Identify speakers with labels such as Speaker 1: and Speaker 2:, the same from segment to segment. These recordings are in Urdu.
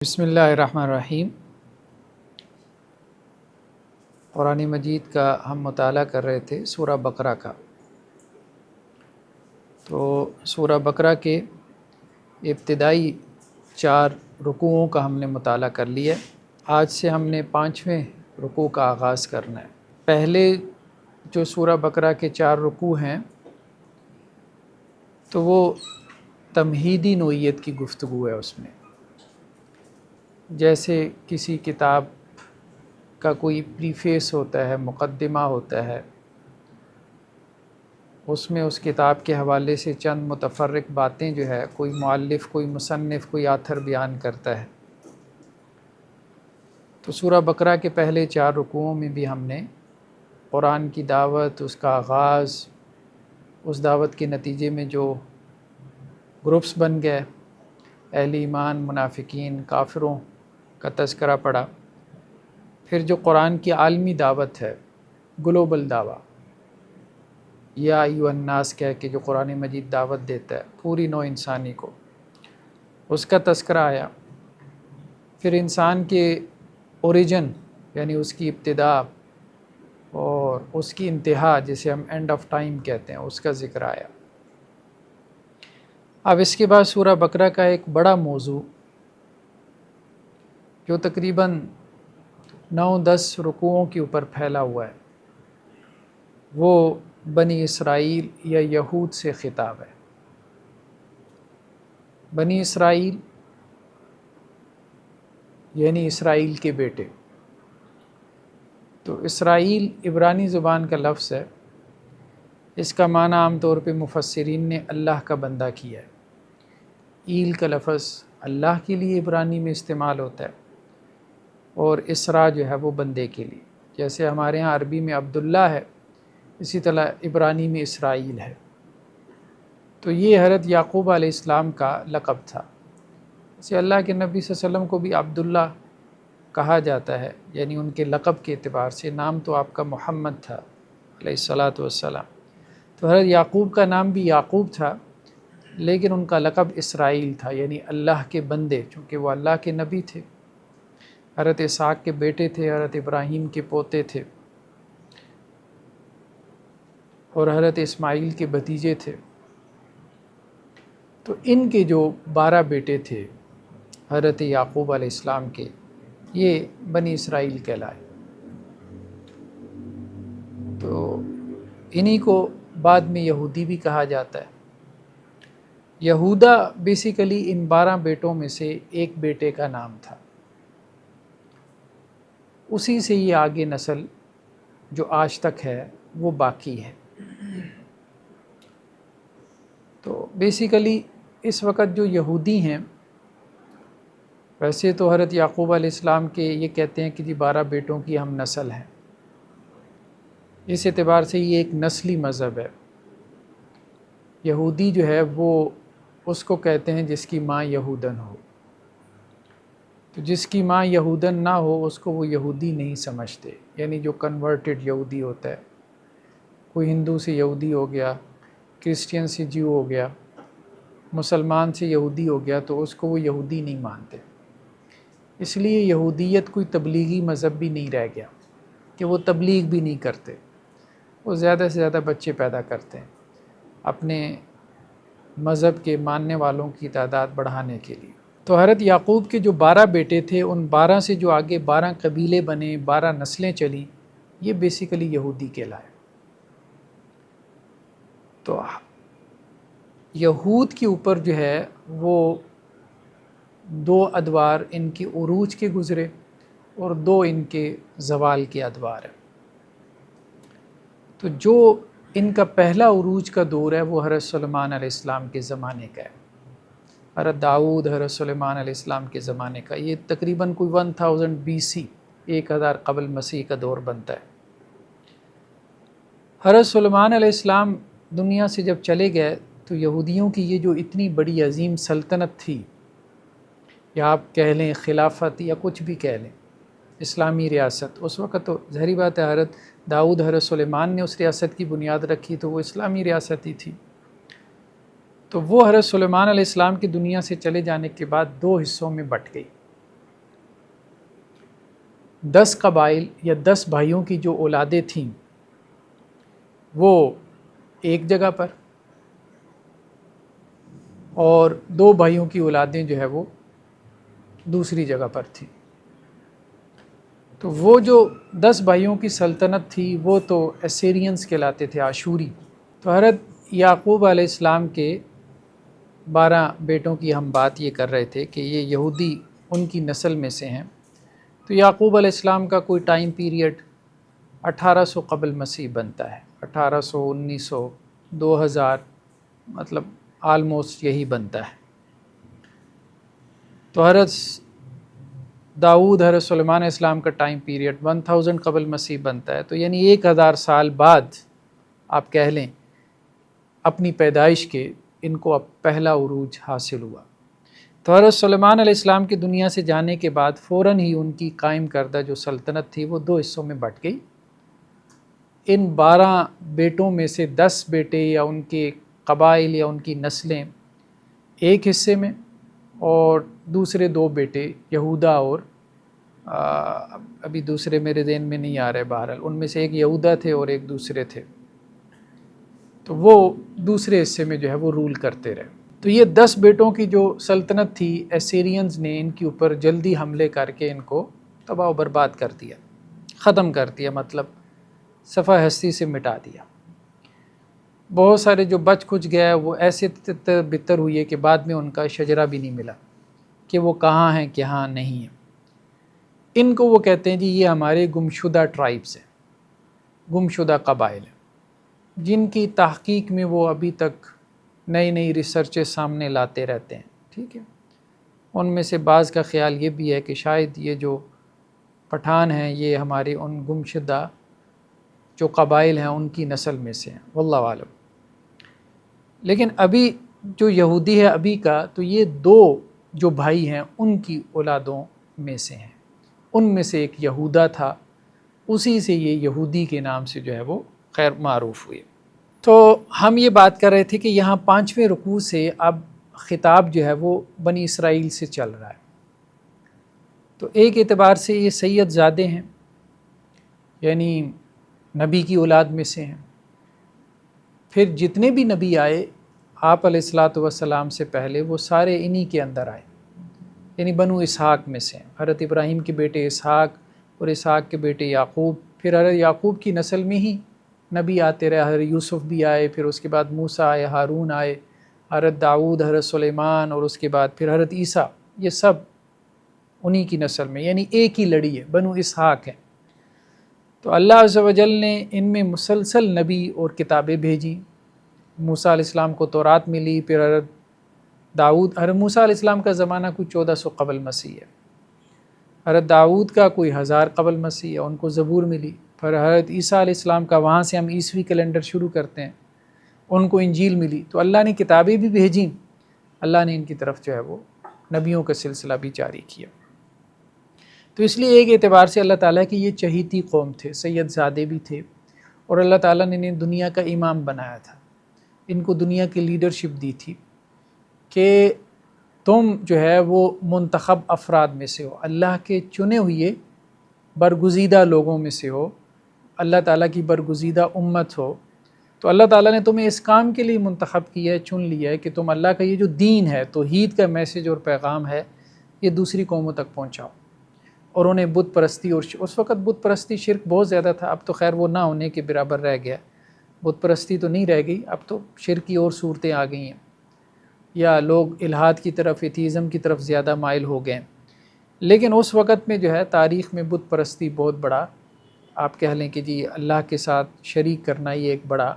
Speaker 1: بسم اللہ الرحمن الرحیم۔ قرآن مجید کا ہم مطالعہ کر رہے تھے سورہ بقرہ کا۔ تو سورہ بقرہ کے ابتدائی 4 رکوعوں کا ہم نے مطالعہ کر لیا۔ آج سے ہم نے 5ویں رکوع کا آغاز کرنا ہے۔ پہلے جو سورہ بقرہ کے 4 رکوع ہیں تو وہ تمہیدی نوعیت کی گفتگو ہے۔ اس میں جیسے کسی کتاب کا کوئی پریفیس ہوتا ہے، مقدمہ ہوتا ہے، اس میں اس کتاب کے حوالے سے چند متفرق باتیں جو ہے کوئی مؤلف، کوئی مصنف، کوئی آتھر بیان کرتا ہے۔ تو سورہ بقرہ کے پہلے 4 رکوعوں میں بھی ہم نے قرآن کی دعوت، اس کا آغاز، اس دعوت کے نتیجے میں جو گروپس بن گئے، اہل ایمان، منافقین، کافروں کا تذکرہ پڑا۔ پھر جو قرآن کی عالمی دعوت ہے، گلوبل دعویٰ، یا ایھا الناس کہہ کے جو قرآن مجید دعوت دیتا ہے پوری نوع انسانی کو، اس کا تذکرہ آیا۔ پھر انسان کے اوریجن یعنی اس کی ابتدا اور اس کی انتہا، جسے ہم اینڈ آف ٹائم کہتے ہیں، اس کا ذکر آیا۔ اب اس کے بعد سورہ بقرہ کا ایک بڑا موضوع جو تقریباً 9-10 رکوعوں کے اوپر پھیلا ہوا ہے، وہ بنی اسرائیل یا یہود سے خطاب ہے۔ بنی اسرائیل یعنی اسرائیل کے بیٹے۔ تو اسرائیل عبرانی زبان کا لفظ ہے، اس کا معنی عام طور پہ مفسرین نے اللہ کا بندہ کیا ہے۔ ایل کا لفظ اللہ کے لیے عبرانی میں استعمال ہوتا ہے، اور اسرا جو ہے وہ بندے کے لیے۔ جیسے ہمارے ہاں عربی میں عبداللہ ہے، اسی طرح عبرانی میں اسرائیل ہے۔ تو یہ حضرت یعقوب علیہ السلام کا لقب تھا۔ اسے اللہ کے نبی صلی اللہ علیہ وسلم کو بھی عبداللہ کہا جاتا ہے، یعنی ان کے لقب کے اعتبار سے۔ نام تو آپ کا محمد تھا علیہ الصلاۃ والسلام۔ تو حضرت یعقوب کا نام بھی یعقوب تھا، لیکن ان کا لقب اسرائیل تھا، یعنی اللہ کے بندے، چونکہ وہ اللہ کے نبی تھے، حضرت اسحاق کے بیٹے تھے، حضرت ابراہیم کے پوتے تھے، اور حضرت اسماعیل کے بھتیجے تھے۔ تو ان کے جو 12 بیٹے تھے حضرت یعقوب علیہ السلام کے، یہ بنی اسرائیل کہلائے۔ تو انہی کو بعد میں یہودی بھی کہا جاتا ہے۔ یہودا بیسیکلی ان 12 بیٹوں میں سے ایک بیٹے کا نام تھا، اسی سے یہ آگے نسل جو آج تک ہے وہ باقی ہے۔ تو بیسیکلی اس وقت جو یہودی ہیں، ویسے تو حضرت یعقوب علیہ السلام کے یہ کہتے ہیں کہ جی 12 بیٹوں کی ہم نسل ہیں، اس اعتبار سے یہ ایک نسلی مذہب ہے۔ یہودی جو ہے وہ اس کو کہتے ہیں جس کی ماں یہودن ہو۔ تو جس کی ماں یہودن نہ ہو اس کو وہ یہودی نہیں سمجھتے، یعنی جو کنورٹڈ یہودی ہوتا ہے، کوئی ہندو سے یہودی ہو گیا، کرسچین سے جیو ہو گیا، مسلمان سے یہودی ہو گیا، تو اس کو وہ یہودی نہیں مانتے۔ اس لیے یہودیت کوئی تبلیغی مذہب بھی نہیں رہ گیا کہ وہ تبلیغ بھی نہیں کرتے، وہ زیادہ سے زیادہ بچے پیدا کرتے ہیں اپنے مذہب کے ماننے والوں کی تعداد بڑھانے کے لیے۔ تو حضرت یعقوب کے جو 12 بیٹے تھے، ان 12 سے جو آگے 12 قبیلے بنے، 12 نسلیں چلیں، یہ بیسیکلی یہودی کہلائے۔ تو یہود کے اوپر جو ہے وہ 2 ادوار ان کے عروج کے گزرے، اور 2 ان کے زوال کے ادوار ہیں۔ تو جو ان کا پہلا عروج کا دور ہے وہ حضرت سلیمان علیہ السلام کے زمانے کا ہے، حضرت داؤد، حضرت سلیمان علیہ السلام کے زمانے کا۔ یہ تقریباً کوئی 1000 BC، 1000 قبل مسیح کا دور بنتا ہے۔ حضرت سلیمان علیہ السلام دنیا سے جب چلے گئے تو یہودیوں کی یہ جو اتنی بڑی عظیم سلطنت تھی، یا آپ کہہ لیں خلافت یا کچھ بھی کہہ لیں، اسلامی ریاست، اس وقت تو ظاہری بات ہے حضرت داؤد، حضرت سلیمان نے اس ریاست کی بنیاد رکھی، تو وہ اسلامی ریاست ہی تھی۔ تو وہ حضرت سلیمان علیہ السلام کی دنیا سے چلے جانے کے بعد 2 حصوں میں بٹ گئی۔ 10 قبائل یا 10 بھائیوں کی جو اولادیں تھیں وہ ایک جگہ پر، اور 2 بھائیوں کی اولادیں جو ہے وہ دوسری جگہ پر تھیں۔ تو وہ جو 10 بھائیوں کی سلطنت تھی وہ تو اسیرینز کہلاتے تھے، آشوری۔ تو حضرت یعقوب علیہ السلام کے 12 بیٹوں کی ہم بات یہ کر رہے تھے کہ یہ یہودی ان کی نسل میں سے ہیں۔ تو یعقوب علیہ السلام کا کوئی ٹائم پیریڈ 1800 قبل مسیح بنتا ہے، 1800، 1900، 2000، مطلب آلموسٹ یہی بنتا ہے۔ تو حضرت داؤد، حضرت سلیمان علیہ السلام کا ٹائم پیریڈ 1000 قبل مسیح بنتا ہے، تو یعنی 1000 سال بعد آپ کہہ لیں اپنی پیدائش کے ان کو اب پہلا عروج حاصل ہوا۔ تو حضرت سلیمان علیہ السلام کی دنیا سے جانے کے بعد فوراً ہی ان کی قائم کردہ جو سلطنت تھی وہ 2 حصوں میں بٹ گئی۔ ان 12 بیٹوں میں سے 10 بیٹے یا ان کے قبائل یا ان کی نسلیں ایک حصے میں، اور دوسرے 2 بیٹے یہودا اور ابھی دوسرے میرے ذہن میں نہیں آ رہے، بہرحال ان میں سے ایک یہودا تھے اور ایک دوسرے تھے، تو وہ دوسرے حصے میں جو ہے وہ رول کرتے رہے۔ تو یہ 10 بیٹوں کی جو سلطنت تھی، ایسیرینز نے ان کے اوپر جلدی حملے کر کے ان کو تباہ و برباد کر دیا، ختم کر دیا، مطلب صفحہ ہستی سے مٹا دیا۔ بہت سارے جو بچ کچھ گیا وہ ایسے تتر بتر ہوئے کہ بعد میں ان کا شجرہ بھی نہیں ملا کہ وہ کہاں ہیں کہاں نہیں ہیں۔ ان کو وہ کہتے ہیں جی یہ ہمارے گمشدہ ٹرائبس ہیں، گمشدہ قبائل ہیں، جن کی تحقیق میں وہ ابھی تک نئی نئی ریسرچیں سامنے لاتے رہتے ہیں، ٹھیک ہے۔ ان میں سے بعض کا خیال یہ بھی ہے کہ شاید یہ جو پٹھان ہیں یہ ہمارے ان گمشدہ جو قبائل ہیں ان کی نسل میں سے ہیں، واللہ عالم۔ لیکن ابھی جو یہودی ہے ابھی کا، تو یہ 2 جو بھائی ہیں ان کی اولادوں میں سے ہیں، ان میں سے ایک یہودا تھا، اسی سے یہ یہودی کے نام سے جو ہے وہ خیر معروف ہوئے۔ تو ہم یہ بات کر رہے تھے کہ یہاں 5ویں رکوع سے اب خطاب جو ہے وہ بنی اسرائیل سے چل رہا ہے۔ تو ایک اعتبار سے یہ سید زادے ہیں، یعنی نبی کی اولاد میں سے ہیں۔ پھر جتنے بھی نبی آئے آپ علیہ الصلاۃ والسلام سے پہلے وہ سارے انہی کے اندر آئے، یعنی بنو اسحاق میں سے ہیں۔ حضرت ابراہیم کے بیٹے اسحاق اور اسحاق کے بیٹے یعقوب، پھر حضرت یعقوب کی نسل میں ہی نبی آتے رہے، حضرت یوسف بھی آئے، پھر اس کے بعد موسیٰ آئے، ہارون آئے، حضرت داؤد، حضرت سلیمان، اور اس کے بعد پھر حضرت عیسیٰ، یہ سب انہی کی نسل میں، یعنی ایک ہی لڑی ہے، بنو اسحاق ہیں۔ تو اللہ عز و جل نے ان میں مسلسل نبی اور کتابیں بھیجی۔ موسیٰ علیہ السلام کو تورات ملی، پھر حضرت حضرت موسیٰ علیہ السلام کا زمانہ کوئی 1400 قبل مسیح ہے، حضرت داؤد کا کوئی 1000 قبل مسیح ہے، ان کو زبور ملی۔ پھر حضرت عیسیٰ علیہ السلام کا، وہاں سے ہم عیسوی کیلنڈر شروع کرتے ہیں، ان کو انجیل ملی۔ تو اللہ نے کتابیں بھی بھیجیں، اللہ نے ان کی طرف جو ہے وہ نبیوں کا سلسلہ بھی جاری کیا۔ تو اس لیے ایک اعتبار سے اللہ تعالیٰ کی یہ چہیتی قوم تھے، سید زادے بھی تھے، اور اللہ تعالیٰ نے انہیں دنیا کا امام بنایا تھا، ان کو دنیا کی لیڈرشپ دی تھی کہ تم جو ہے وہ منتخب افراد میں سے ہو، اللہ کے چنے ہوئے برگزیدہ لوگوں میں سے ہو، اللہ تعالیٰ کی برگزیدہ امت ہو۔ تو اللہ تعالیٰ نے تمہیں اس کام کے لیے منتخب کیا ہے، چن لیا ہے کہ تم اللہ کا یہ جو دین ہے، توحید کا میسیج اور پیغام ہے، یہ دوسری قوموں تک پہنچاؤ، اور انہیں بت پرستی، اور اس وقت بت پرستی شرک بہت زیادہ تھا، اب تو خیر وہ نہ ہونے کے برابر رہ گیا، بت پرستی تو نہیں رہ گئی، اب تو شرک کی اور صورتیں آ گئی ہیں، یا لوگ الہاد کی طرف، ایتھیزم کی طرف زیادہ مائل ہو گئے۔ لیکن اس وقت میں جو ہے تاریخ میں بت پرستی بہت بڑا، آپ کہہ لیں کہ جی اللہ کے ساتھ شریک کرنا یہ ایک بڑا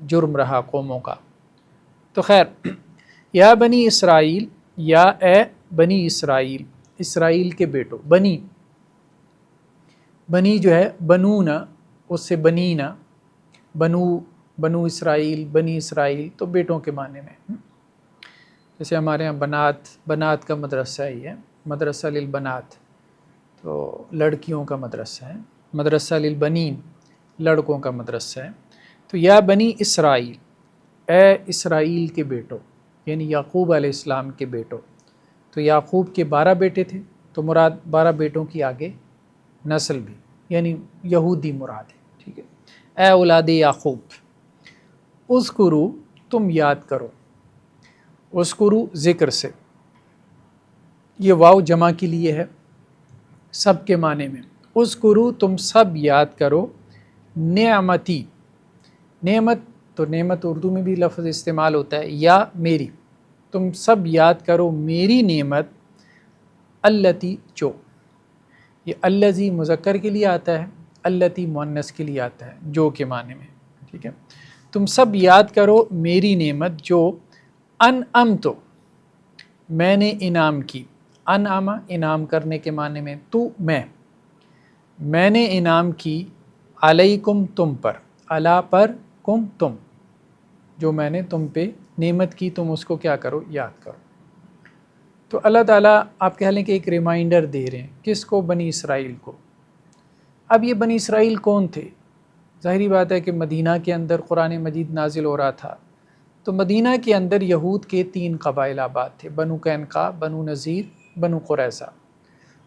Speaker 1: جرم رہا قوموں کا۔ تو خیر، یا بنی اسرائیل، یا اے بنی اسرائیل، اسرائیل کے بیٹو، بنی جو ہے بنونا، اس سے بنینا، بنو اسرائیل، بنی اسرائیل، تو بیٹوں کے معنی میں، جیسے ہمارے ہاں بنات کا مدرسہ ہی ہے، مدرسہ للبنات، تو لڑکیوں کا مدرسہ ہے، مدرسہ للبنین، لڑکوں کا مدرسہ ہے۔ تو یا بنی اسرائیل، اے اسرائیل کے بیٹو، یعنی یعقوب علیہ السلام کے بیٹو۔ تو یعقوب کے 12 بیٹے تھے، تو مراد 12 بیٹوں کی آگے نسل بھی، یعنی یہودی مراد ہے، ٹھیک ہے۔ اے اولاد یعقوب، اذکرو تم یاد کرو، اذکرو ذکر سے، یہ واو جمع کے لیے ہے سب کے معنی میں، اذکرو تم سب یاد کرو، نعمتی، نعمت تو نعمت اردو میں بھی لفظ استعمال ہوتا ہے، یا میری، تم سب یاد کرو میری نعمت، التی جو، یہ الذی مذکر کے لیے آتا ہے، التی مؤنث کے لیے آتا ہے، جو کے معنی میں، ٹھیک ہے۔ تم سب یاد کرو میری نعمت جو انعمت میں نے انعام کی، انعم انعام کرنے کے معنی میں، تو میں نے انعام کی، علیکم تم پر، علی پر، کم تم، جو میں نے تم پہ نعمت کی تم اس کو کیا کرو، یاد کرو۔ تو اللہ تعالیٰ آپ کہہ لیں کہ ایک ریمائنڈر دے رہے ہیں، کس کو؟ بنی اسرائیل کو۔ اب یہ بنی اسرائیل کون تھے؟ ظاہری بات ہے کہ مدینہ کے اندر قرآن مجید نازل ہو رہا تھا، تو مدینہ کے اندر یہود کے 3 قبائل آباد تھے، بنو قینقاع، بنو نذیر، بنو قریظہ،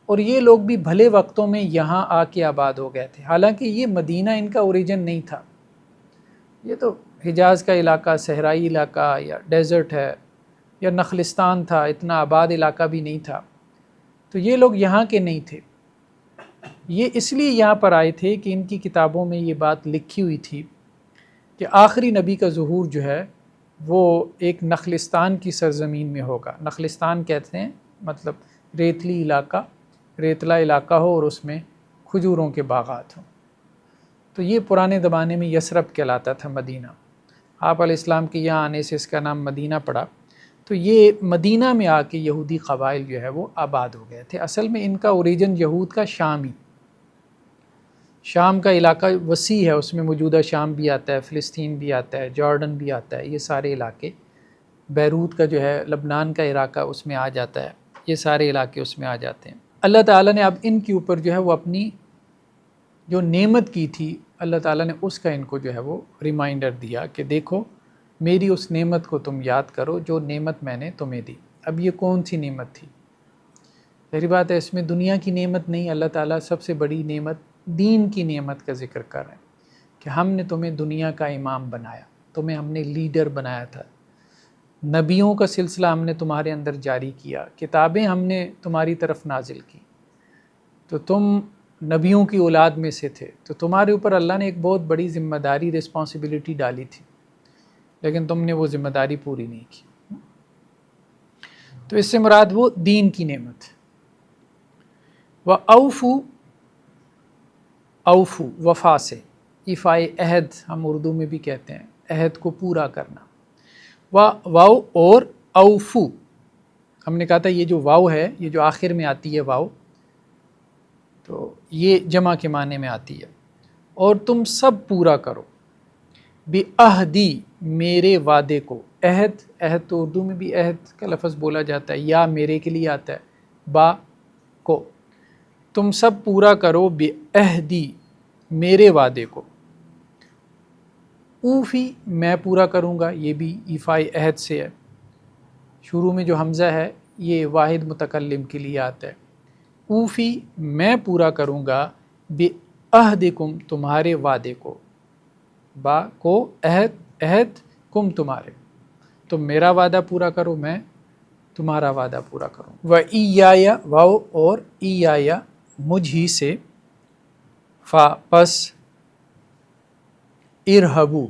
Speaker 1: اور یہ لوگ بھی بھلے وقتوں میں یہاں آ کے آباد ہو گئے تھے، حالانکہ یہ مدینہ ان کا اوریجن نہیں تھا، یہ تو حجاز کا علاقہ، صحرائی علاقہ یا ڈیزرٹ ہے یا نخلستان تھا، اتنا آباد علاقہ بھی نہیں تھا، تو یہ لوگ یہاں کے نہیں تھے۔ یہ اس لیے یہاں پر آئے تھے کہ ان کی کتابوں میں یہ بات لکھی ہوئی تھی کہ آخری نبی کا ظہور جو ہے وہ ایک نخلستان کی سرزمین میں ہوگا۔ نخلستان کہتے ہیں مطلب ریتلی علاقہ، ریتلا علاقہ ہو اور اس میں کھجوروں کے باغات ہوں۔ تو یہ پرانے زمانے میں یثرب کہلاتا تھا، مدینہ۔ آپ علیہ السلام کے یہاں آنے سے اس کا نام مدینہ پڑا۔ تو یہ مدینہ میں آ کے یہودی قبائل جو ہے وہ آباد ہو گئے تھے۔ اصل میں ان کا اوریجن یہود کا شامی، شام کا علاقہ وسیع ہے، اس میں موجودہ شام بھی آتا ہے، فلسطین بھی آتا ہے، جارڈن بھی آتا ہے، یہ سارے علاقے، بیروت کا جو ہے لبنان کا علاقہ اس میں آ جاتا ہے، یہ سارے علاقے اس میں آ جاتے ہیں۔ اللہ تعالیٰ نے اب ان کے اوپر جو ہے وہ اپنی جو نعمت کی تھی، اللہ تعالیٰ نے اس کا ان کو جو ہے وہ ریمائنڈر دیا کہ دیکھو میری اس نعمت کو تم یاد کرو جو نعمت میں نے تمہیں دی۔ اب یہ کون سی نعمت تھی؟ ظاہری بات ہے اس میں دنیا کی نعمت نہیں، اللہ تعالیٰ سب سے بڑی نعمت دین کی نعمت کا ذکر کر رہے ہیں کہ ہم نے تمہیں دنیا کا امام بنایا، تمہیں ہم نے لیڈر بنایا تھا، نبیوں کا سلسلہ ہم نے تمہارے اندر جاری کیا، کتابیں ہم نے تمہاری طرف نازل کی، تو تم نبیوں کی اولاد میں سے تھے، تو تمہارے اوپر اللہ نے ایک بہت بڑی ذمہ داری، رسپانسبلٹی ڈالی تھی، لیکن تم نے وہ ذمہ داری پوری نہیں کی۔ تو اس سے مراد وہ دین کی نعمت۔ وَأَوْفُوا، اوفو وفا سے، ایفائے عہد ہم اردو میں بھی کہتے ہیں، عہد کو پورا کرنا۔ واو اور اوفو، ہم نے کہا تھا یہ جو واو ہے، یہ جو آخر میں آتی ہے واو، تو یہ جمع کے معنی میں آتی ہے، اور تم سب پورا کرو، بعہدی میرے وعدے کو۔ عہد، عہد تو اردو میں بھی عہد کا لفظ بولا جاتا ہے، یا میرے کے لیے آتا ہے، با کو، تم سب پورا کرو بعہدی میرے وعدے کو۔ اوفی میں پورا کروں گا، یہ بھی ایفائے عہد سے ہے، شروع میں جو حمزہ ہے یہ واحد متکلم کے لیے آتا ہے۔ اوفی میں پورا کروں گا، بعہدکم تمہارے وعدے کو، با کو عہد، عہد کم تمہارے، تم میرا وعدہ پورا کرو، میں تمہارا وعدہ پورا کروں۔ وَإِيَّايَ، واو اور ایایا مجھ ہی سے، فا پس، ارہبو،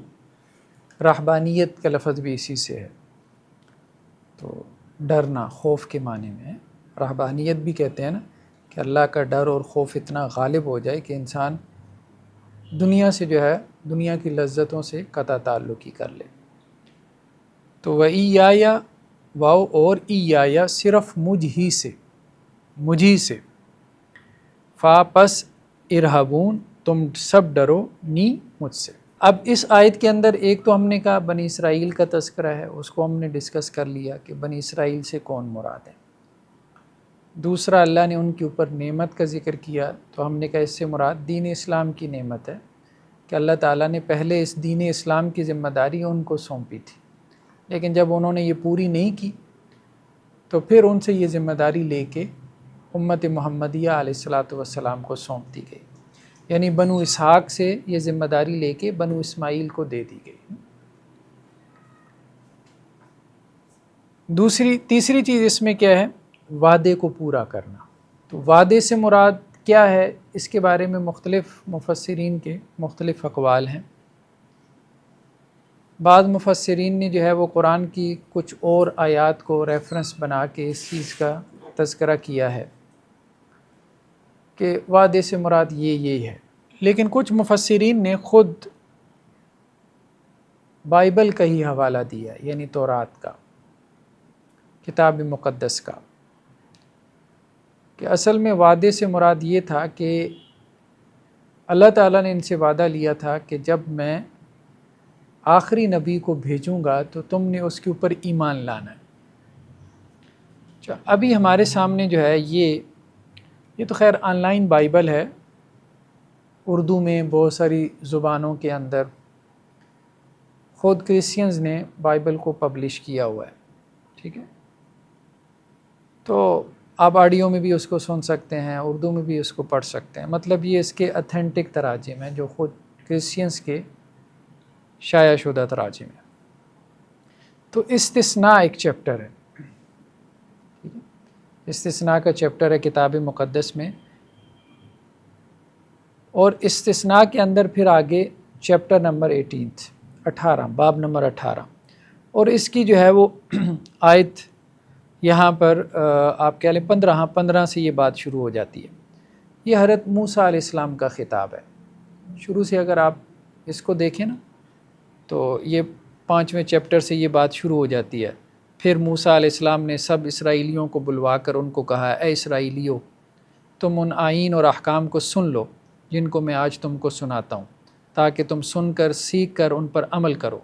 Speaker 1: رہبانیت کا لفظ بھی اسی سے ہے، تو ڈرنا، خوف کے معنی میں ہے۔ رہبانیت بھی کہتے ہیں نا کہ اللہ کا ڈر اور خوف اتنا غالب ہو جائے کہ انسان دنیا سے جو ہے، دنیا کی لذتوں سے قطع تعلق ہی کر لے۔ تو وَإِيَّايَ، واو اور ایایا صرف مجھ ہی سے، مجھی سے، فا پس ارہبون تم سب ڈرو، نی مجھ سے۔ اب اس آیت کے اندر ایک تو ہم نے کہا بنی اسرائیل کا تذکرہ ہے، اس کو ہم نے ڈسکس کر لیا کہ بنی اسرائیل سے کون مراد ہے۔ دوسرا اللہ نے ان کے اوپر نعمت کا ذکر کیا، تو ہم نے کہا اس سے مراد دین اسلام کی نعمت ہے کہ اللہ تعالیٰ نے پہلے اس دین اسلام کی ذمہ داری ان کو سونپی تھی، لیکن جب انہوں نے یہ پوری نہیں کی تو پھر ان سے یہ ذمہ داری لے کے امت محمدیہ علیہ الصلاۃ والسلام کو سونپ دی گئی، یعنی بنو اسحاق سے یہ ذمہ داری لے کے بنو اسماعیل کو دے دی گئی۔ تیسری چیز اس میں کیا ہے؟ وعدے کو پورا کرنا۔ تو وعدے سے مراد کیا ہے؟ اس کے بارے میں مختلف مفسرین کے مختلف اقوال ہیں۔ بعض مفسرین نے جو ہے وہ قرآن کی کچھ اور آیات کو ریفرنس بنا کے اس چیز کا تذکرہ کیا ہے کہ وعدے سے مراد یہ ہے، لیکن کچھ مفسرین نے خود بائبل کا ہی حوالہ دیا، یعنی تورات کا، کتاب مقدس کا، کہ اصل میں وعدے سے مراد یہ تھا کہ اللہ تعالیٰ نے ان سے وعدہ لیا تھا کہ جب میں آخری نبی کو بھیجوں گا تو تم نے اس کے اوپر ایمان لانا ہے۔ ابھی ہمارے سامنے جو ہے یہ تو خیر آن لائن بائبل ہے، اردو میں بہت ساری زبانوں کے اندر، خود کرسچنز نے بائبل کو پبلش کیا ہوا ہے، ٹھیک ہے، تو آپ آڈیو میں بھی اس کو سن سکتے ہیں، اردو میں بھی اس کو پڑھ سکتے ہیں۔ مطلب یہ اس کے اتھینٹک تراجم ہیں جو خود کرسچنز کے شائع شدہ تراجم ہیں۔ تو استثناء ایک چیپٹر ہے، استثناء کا چیپٹر ہے کتاب مقدس میں، اور استثناء کے اندر پھر آگے چیپٹر نمبر 18 باب نمبر 18، اور اس کی جو ہے وہ آیت یہاں پر آپ کہہ لیں 15 سے یہ بات شروع ہو جاتی ہے۔ یہ حضرت موسیٰ علیہ السلام کا خطاب ہے۔ شروع سے اگر آپ اس کو دیکھیں نا تو یہ 5ویں چیپٹر سے یہ بات شروع ہو جاتی ہے۔ پھر موسیٰ علیہ السلام نے سب اسرائیلیوں کو بلوا کر ان کو کہا، اے اسرائیلیوں، تم ان آئین اور احکام کو سن لو جن کو میں آج تم کو سناتا ہوں، تاکہ تم سن کر سیکھ کر ان پر عمل کرو،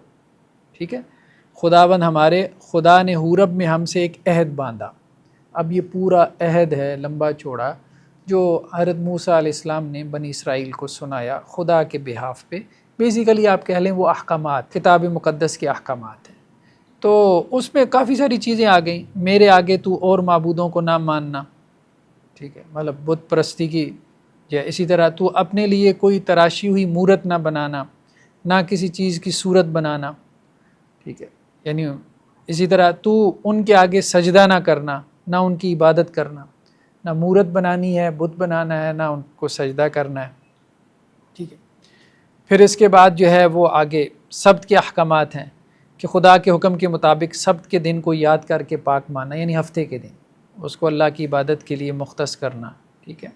Speaker 1: ٹھیک ہے۔ خداوند ہمارے خدا نے حورب میں ہم سے ایک عہد باندھا۔ اب یہ پورا عہد ہے لمبا چوڑا جو حضرت موسیٰ علیہ السلام نے بنی اسرائیل کو سنایا خدا کے بہاف پہ، بیسیکلی آپ کہہ لیں وہ احکامات، کتاب مقدس کے احکامات ہیں۔ تو اس میں کافی ساری چیزیں آ گئیں، میرے آگے تو اور معبودوں کو نہ ماننا، ٹھیک ہے، مطلب بت پرستی کی، یا اسی طرح تو اپنے لیے کوئی تراشی ہوئی مورت نہ بنانا، نہ کسی چیز کی صورت بنانا، ٹھیک ہے، یعنی اسی طرح تو ان کے آگے سجدہ نہ کرنا، نہ ان کی عبادت کرنا، نہ مورت بنانی ہے، بت بنانا ہے، نہ ان کو سجدہ کرنا ہے، ٹھیک ہے۔ پھر اس کے بعد جو ہے وہ آگے سبت کے احکامات ہیں کہ خدا کے حکم کے مطابق سبت کے دن کو یاد کر کے پاک ماننا، یعنی ہفتے کے دن اس کو اللہ کی عبادت کے لیے مختص کرنا، ٹھیک ہے۔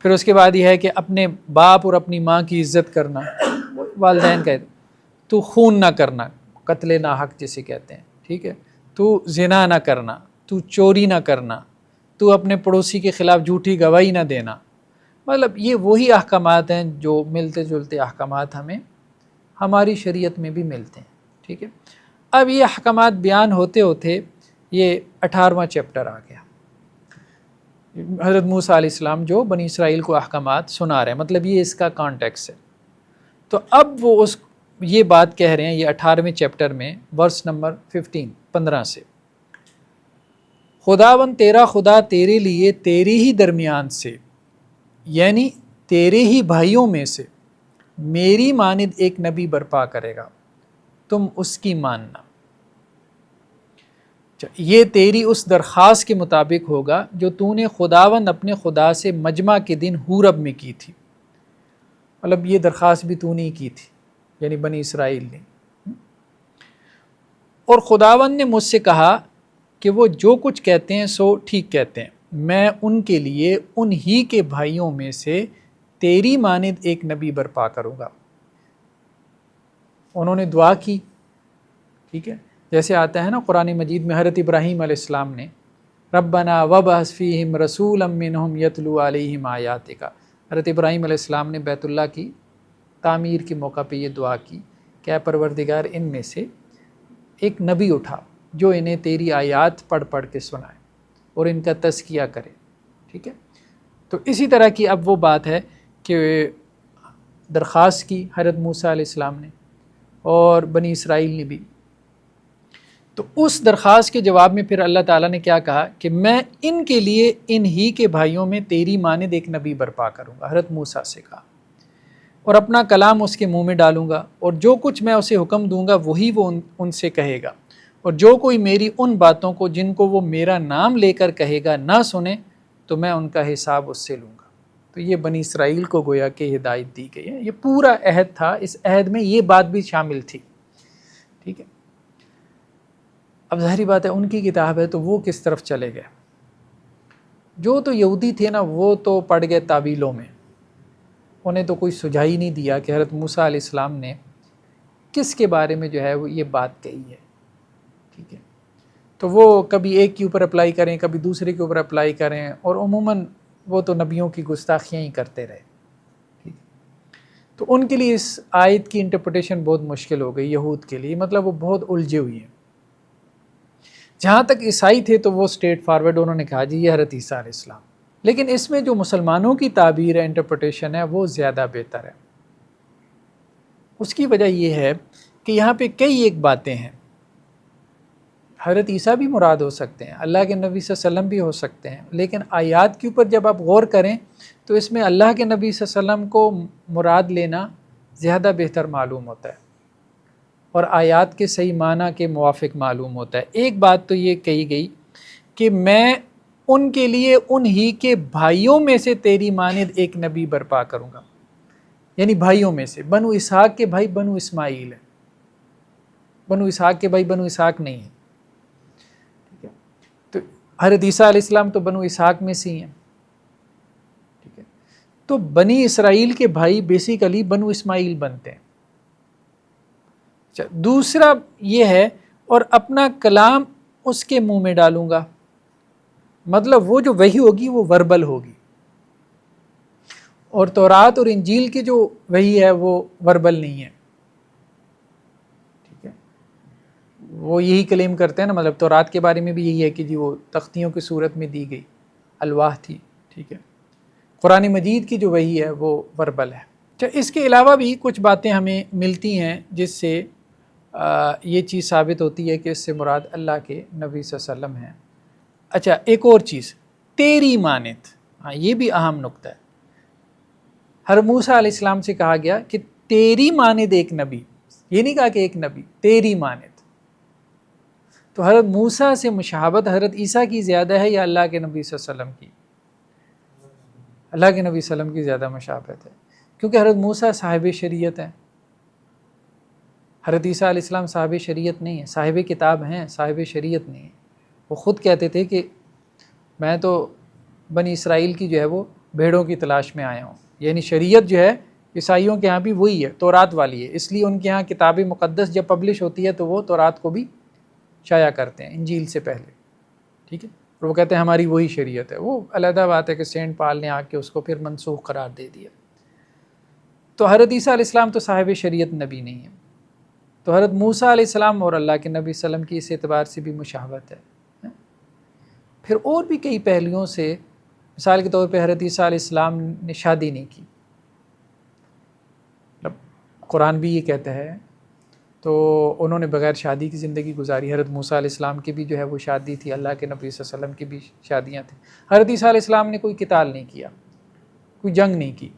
Speaker 1: پھر اس کے بعد یہ ہے کہ اپنے باپ اور اپنی ماں کی عزت کرنا، والدین کا، تو خون نہ کرنا، قتل ناحق جسے کہتے ہیں، ٹھیک ہے، تو زنا نہ کرنا، تو چوری نہ کرنا، تو اپنے پڑوسی کے خلاف جھوٹی گواہی نہ دینا۔ مطلب یہ وہی احکامات ہیں جو ملتے جلتے احکامات ہمیں ہماری شریعت میں بھی ملتے ہیں، ٹھیک ہے۔ اب یہ احکامات بیان ہوتے ہوتے یہ 18واں چیپٹر آ گیا، حضرت موسیٰ علیہ السلام جو بنی اسرائیل کو احکامات سنا رہے ہیں، مطلب یہ اس کا کانٹیکس ہے۔ تو اب وہ یہ بات کہہ رہے ہیں یہ 18ویں چیپٹر میں ورس نمبر 15 سے، خداوند تیرا خدا تیرے لیے تیرے ہی درمیان سے، یعنی تیرے ہی بھائیوں میں سے میری مانند ایک نبی برپا کرے گا، تم اس کی ماننا۔ یہ تیری اس درخواست کے مطابق ہوگا جو تو نے خداوند اپنے خدا سے مجمع کے دن حورب میں کی تھی۔ مطلب یہ درخواست بھی تو نے کی تھی، یعنی بنی اسرائیل نے۔ اور خداوند نے مجھ سے کہا کہ وہ جو کچھ کہتے ہیں سو ٹھیک کہتے ہیں، میں ان کے لیے انہی کے بھائیوں میں سے تیری مانند ایک نبی برپا کروں گا۔ انہوں نے دعا کی، ٹھیک ہے، جیسے آتا ہے نا قرآن مجید میں حضرت ابراہیم علیہ السلام نے ربنا وابعث فیہم رسولا منہم یتلو علیہم آیاتک، حضرت ابراہیم علیہ السلام نے بیت اللہ کی تعمیر کے موقع پہ یہ دعا کی کہ اے پروردگار ان میں سے ایک نبی اٹھا جو انہیں تیری آیات پڑھ پڑھ کے سنائے اور ان کا تزکیہ کرے، ٹھیک ہے۔ تو اسی طرح کی اب وہ بات ہے کہ درخواست کی حضرت موسیٰ علیہ السلام نے اور بنی اسرائیل نے بھی تو اس درخواست کے جواب میں پھر اللہ تعالیٰ نے کیا کہا کہ میں ان کے لیے ان ہی کے بھائیوں میں تیری مانند ایک نبی برپا کروں گا، حضرت موسیٰ سے کہا، اور اپنا کلام اس کے منہ میں ڈالوں گا، اور جو کچھ میں اسے حکم دوں گا وہی وہ ان سے کہے گا، اور جو کوئی میری ان باتوں کو جن کو وہ میرا نام لے کر کہے گا نہ سنے تو میں ان کا حساب اس سے لوں گا۔ تو یہ بنی اسرائیل کو گویا کہ ہدایت دی گئی ہے، یہ پورا عہد تھا، اس عہد میں یہ بات بھی شامل تھی، ٹھیک ہے۔ اب ظاہری بات ہے ان کی کتاب ہے تو وہ کس طرف چلے گئے؟ جو تو یہودی تھے نا وہ تو پڑ گئے تعویلوں میں، انہیں تو کوئی سجھا ہی نہیں دیا کہ حضرت موسیٰ علیہ السلام نے کس کے بارے میں جو ہے وہ یہ بات کہی ہے، ٹھیک ہے۔ تو وہ کبھی ایک کے اوپر اپلائی کریں، کبھی دوسرے کے اوپر اپلائی کریں، اور عموماً وہ تو نبیوں کی گستاخیاں ہی کرتے رہے، ٹھیک ہے۔ تو ان کے لیے اس آیت کی انٹرپریٹیشن بہت مشکل ہو گئی یہود کے لیے، مطلب وہ بہت الجھے ہوئی ہیں۔ جہاں تک عیسائی تھے تو وہ اسٹریٹ فارورڈ، انہوں نے کہا جی یہ حضرت عیسیٰ علیہ السلام، لیکن اس میں جو مسلمانوں کی تعبیر ہے، انٹرپریٹیشن ہے، وہ زیادہ بہتر ہے۔ اس کی وجہ یہ ہے کہ یہاں پہ کئی ایک باتیں ہیں، حضرت عیسیٰ بھی مراد ہو سکتے ہیں، اللہ کے نبی صلی اللہ علیہ وسلم بھی ہو سکتے ہیں، لیکن آیات کے اوپر جب آپ غور کریں تو اس میں اللہ کے نبی صلی اللہ علیہ وسلم کو مراد لینا زیادہ بہتر معلوم ہوتا ہے اور آیات کے صحیح معنی کے موافق معلوم ہوتا ہے۔ ایک بات تو یہ کہی گئی کہ میں ان کے لیے انہی کے بھائیوں میں سے تیری مانند ایک نبی برپا کروں گا، یعنی بھائیوں میں سے، بنو اسحاق کے بھائی بنو اسماعیل ہیں، بنو اسحاق کے بھائی بنو اسحاق نہیں ہیں، ٹھیک ہے۔ تو حضرت عیسیٰ علیہ السلام تو بنو اسحاق میں سے ہی ہیں، ٹھیک ہے۔ تو بنی اسرائیل کے بھائی بیسیکلی بنو اسماعیل بنتے ہیں۔ دوسرا یہ ہے اور اپنا کلام اس کے منہ میں ڈالوں گا، مطلب وہ جو وحی ہوگی وہ وربل ہوگی، اور تورات اور انجیل کی جو وحی ہے وہ وربل نہیں ہے، ٹھیک ہے۔ وہ یہی کلیم کرتے ہیں نا، مطلب تورات کے بارے میں بھی یہی ہے کہ جی وہ تختیوں کی صورت میں دی گئی الواح تھی، ٹھیک ہے۔ قرآن مجید کی جو وحی ہے وہ وربل ہے۔ اس کے علاوہ بھی کچھ باتیں ہمیں ملتی ہیں جس سے یہ چیز ثابت ہوتی ہے کہ اس سے مراد اللہ کے نبی صلی اللہ علیہ وسلم ہیں۔ اچھا ایک اور چیز، تیری مانند، ہاں یہ بھی اہم نقطہ ہے۔ حضرت موسیٰ علیہ السلام سے کہا گیا کہ تیری مانند ایک نبی، یہ نہیں کہا کہ ایک نبی، تیری مانند۔ تو حضرت موسیٰ سے مشابہت حضرت عیسیٰ کی زیادہ ہے یا اللہ کے نبی صلی اللہ علیہ وسلم کی؟ اللہ کے نبی صلی اللہ علیہ وسلم کی زیادہ مشابہت ہے، کیونکہ حضرت موسیٰ صاحب شریعت ہیں، حضرت عیسیٰ علیہ السلام صاحب شریعت نہیں ہے، صاحب کتاب ہیں، صاحب شریعت نہیں ہے۔ وہ خود کہتے تھے کہ میں تو بنی اسرائیل کی جو ہے وہ بھیڑوں کی تلاش میں آیا ہوں، یعنی شریعت جو ہے عیسائیوں کے ہاں بھی وہی ہے، تورات والی ہے، اس لیے ان کے ہاں کتاب مقدس جب پبلش ہوتی ہے تو وہ تورات کو بھی شائع کرتے ہیں انجیل سے پہلے، ٹھیک ہے۔ اور وہ کہتے ہیں ہماری وہی شریعت ہے۔ وہ علیحدہ بات ہے کہ سینٹ پال نے آ کے اس کو پھر منسوخ قرار دے دیا۔ تو حضرت عیسیٰ علیہ السلام تو صاحب شریعت نبی نہیں ہے، تو حضرت موسیٰ علیہ السلام اور اللہ کے نبی صلی اللہ علیہ وسلم کی اس اعتبار سے بھی مشابہت ہے۔ پھر اور بھی کئی پہلوؤں سے، مثال کے طور پہ حضرت عیسیٰ علیہ السلام نے شادی نہیں کی، قرآن بھی یہ کہتا ہے، تو انہوں نے بغیر شادی کی زندگی گزاری۔ حضرت موسیٰ علیہ السلام کی بھی جو ہے وہ شادی تھی، اللہ کے نبی صلی اللہ علیہ وسلم کی بھی شادیاں تھیں۔ حضرت عیسیٰ علیہ السلام نے کوئی قتال نہیں کیا، کوئی جنگ نہیں کی۔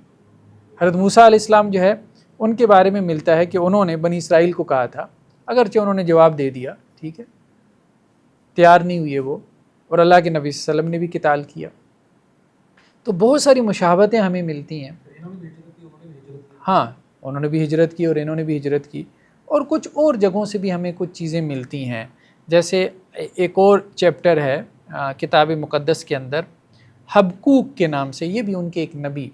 Speaker 1: حضرت موسیٰ علیہ السلام جو ہے ان کے بارے میں ملتا ہے کہ انہوں نے بنی اسرائیل کو کہا تھا، اگرچہ انہوں نے جواب دے دیا، ٹھیک ہے، تیار نہیں ہوئے وہ، اور اللہ کے نبی صلی اللہ علیہ وسلم نے بھی قتال کیا۔ تو بہت ساری مشابہتیں ہمیں ملتی ہیں۔ ہاں انہوں نے بھی ہجرت کی اور انہوں نے بھی ہجرت کی، اور کچھ اور جگہوں سے بھی ہمیں کچھ چیزیں ملتی ہیں۔ جیسے ایک اور چیپٹر ہے کتاب مقدس کے اندر حبقوق کے نام سے، یہ بھی ان کے ایک نبی،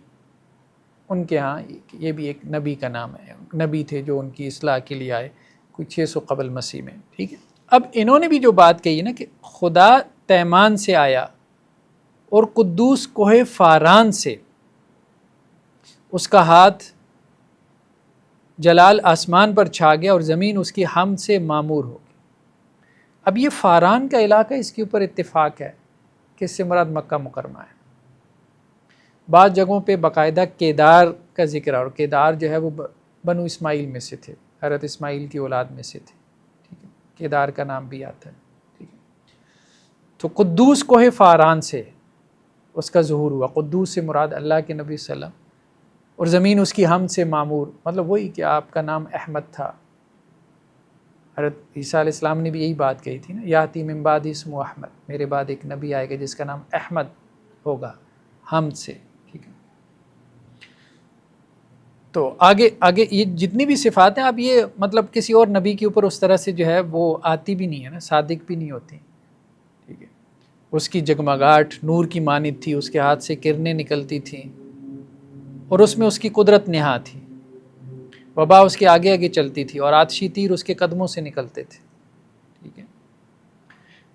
Speaker 1: ان کے ہاں یہ بھی ایک نبی کا نام ہے، نبی تھے جو ان کی اصلاح کے لیے آئے کوئی 600 قبل مسیح میں، ٹھیک ہے۔ اب انہوں نے بھی جو بات کہی نا کہ خدا تیمان سے آیا اور قدوس کوہ فاران سے اس کا ہاتھ جلال آسمان پر چھا گیا اور زمین اس کی حمد سے معمور ہو گئی۔ اب یہ فاران کا علاقہ، اس کے اوپر اتفاق ہے کہ اس سے مراد مکہ مکرمہ ہے۔ بعض جگہوں پہ باقاعدہ کیدار کا ذکر ہے، اور کیدار جو ہے وہ بنو اسماعیل میں سے تھے، حضرت اسماعیل کی اولاد میں سے تھے، ٹھیک ہے۔ کیدار کا نام بھی آتا ہے، ٹھیک ہے۔ تو قدوس کوہ فاران سے اس کا ظہور ہوا۔ قدوس سے مراد اللہ کے نبی صلی اللہ علیہ وسلم، اور زمین اس کی حمد سے معمور، مطلب وہی کہ آپ کا نام احمد تھا۔ حضرت عیسیٰ علیہ السلام نے بھی یہی بات کہی تھی نا، یاتی من بعد اسمہ احمد، میرے بعد ایک نبی آئے گا جس کا نام احمد ہوگا، حمد سے، ٹھیک ہے۔ تو آگے یہ جتنی بھی صفات ہیں، اب یہ مطلب کسی اور نبی کے اوپر اس طرح سے جو ہے وہ آتی بھی نہیں ہے نا، صادق بھی نہیں ہوتی، ٹھیک ہے۔ اس کی جگمگاہٹ نور کی مانند تھی، اس کے ہاتھ سے کرنیں نکلتی تھیں، اور اس میں اس کی قدرت نہا تھی۔ وبا اس کے آگے آگے چلتی تھی، اور آتشی تیر اس کے قدموں سے نکلتے تھے، ٹھیک ہے۔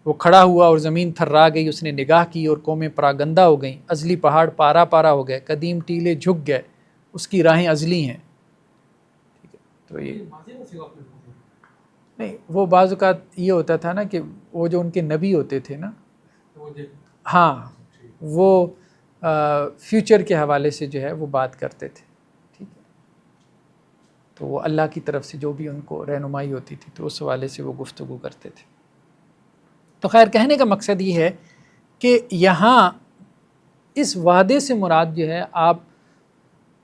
Speaker 1: وہ کھڑا ہوا اور زمین تھرا گئی، اس نے نگاہ کی اور قومیں پراگندہ ہو گئیں، ازلی پہاڑ پارا پارا ہو گئے، قدیم ٹیلے جھک گئے، اس کی راہیں ازلی ہیں، ٹھیک ہے۔ تو یہ نہیں، وہ بعض اوقات یہ ہوتا تھا نا کہ وہ جو ان کے نبی ہوتے تھے نا، ہاں، وہ فیوچر کے حوالے سے جو ہے وہ بات کرتے تھے، ٹھیک ہے۔ تو وہ اللہ کی طرف سے جو بھی ان کو رہنمائی ہوتی تھی تو اس حوالے سے وہ گفتگو کرتے تھے۔ تو خیر، کہنے کا مقصد یہ ہے کہ یہاں اس وعدے سے مراد جو ہے، آپ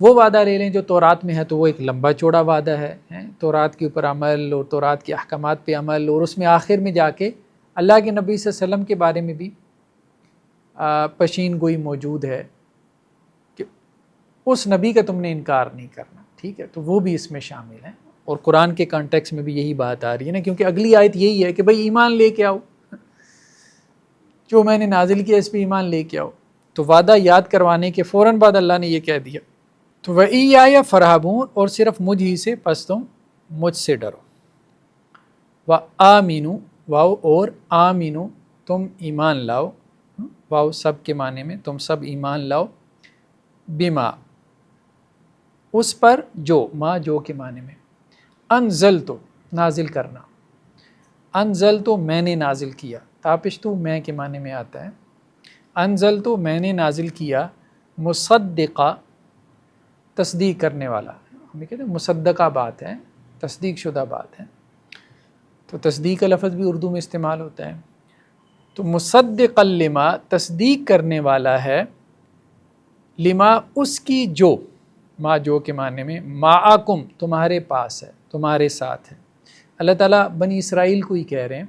Speaker 1: وہ وعدہ لے لیں جو تورات میں ہے تو وہ ایک لمبا چوڑا وعدہ ہے، تورات کے اوپر عمل اور تورات کے احکامات پہ عمل، اور اس میں آخر میں جا کے اللہ کے نبی صلی اللہ علیہ وسلم کے بارے میں بھی پشین گوئی موجود ہے کہ اس نبی کا تم نے انکار نہیں کرنا، ٹھیک ہے۔ تو وہ بھی اس میں شامل ہیں، اور قرآن کے کانٹیکس میں بھی یہی بات آ رہی ہے نا، کیونکہ اگلی آیت یہی ہے کہ بھئی ایمان لے کے آؤ، جو میں نے نازل کیا اس پہ ایمان لے کے آؤ۔ تو وعدہ یاد کروانے کے فوراً بعد اللہ نے یہ کہہ دیا، تو وَإِيَّايَ فَارْهَبُونَ، اور صرف مجھ ہی سے، پس تم مجھ سے ڈرو۔ وَآمِنُوا، واو اور آمینو، تم ایمان لاؤ، واو سب کے معنی میں، تم سب ایمان لاؤ، بما، اس پر، جو، ما جو کے معنی میں، انزلتو نازل کرنا، انزلتو میں نے نازل کیا، تاپشتو میں کے معنی میں آتا ہے، انزلتو میں نے نازل کیا، مصدقہ تصدیق کرنے والا، ہمیں کہتے ہیں مصدقہ بات ہے، تصدیق شدہ بات ہے، تو تصدیق کا لفظ بھی اردو میں استعمال ہوتا ہے۔ تو مصدقا لما، تصدیق کرنے والا ہے، لما اس کی جو، ما جو کے معنی میں، معکم تمہارے پاس ہے، تمہارے ساتھ ہے۔ اللہ تعالیٰ بنی اسرائیل کو ہی کہہ رہے ہیں،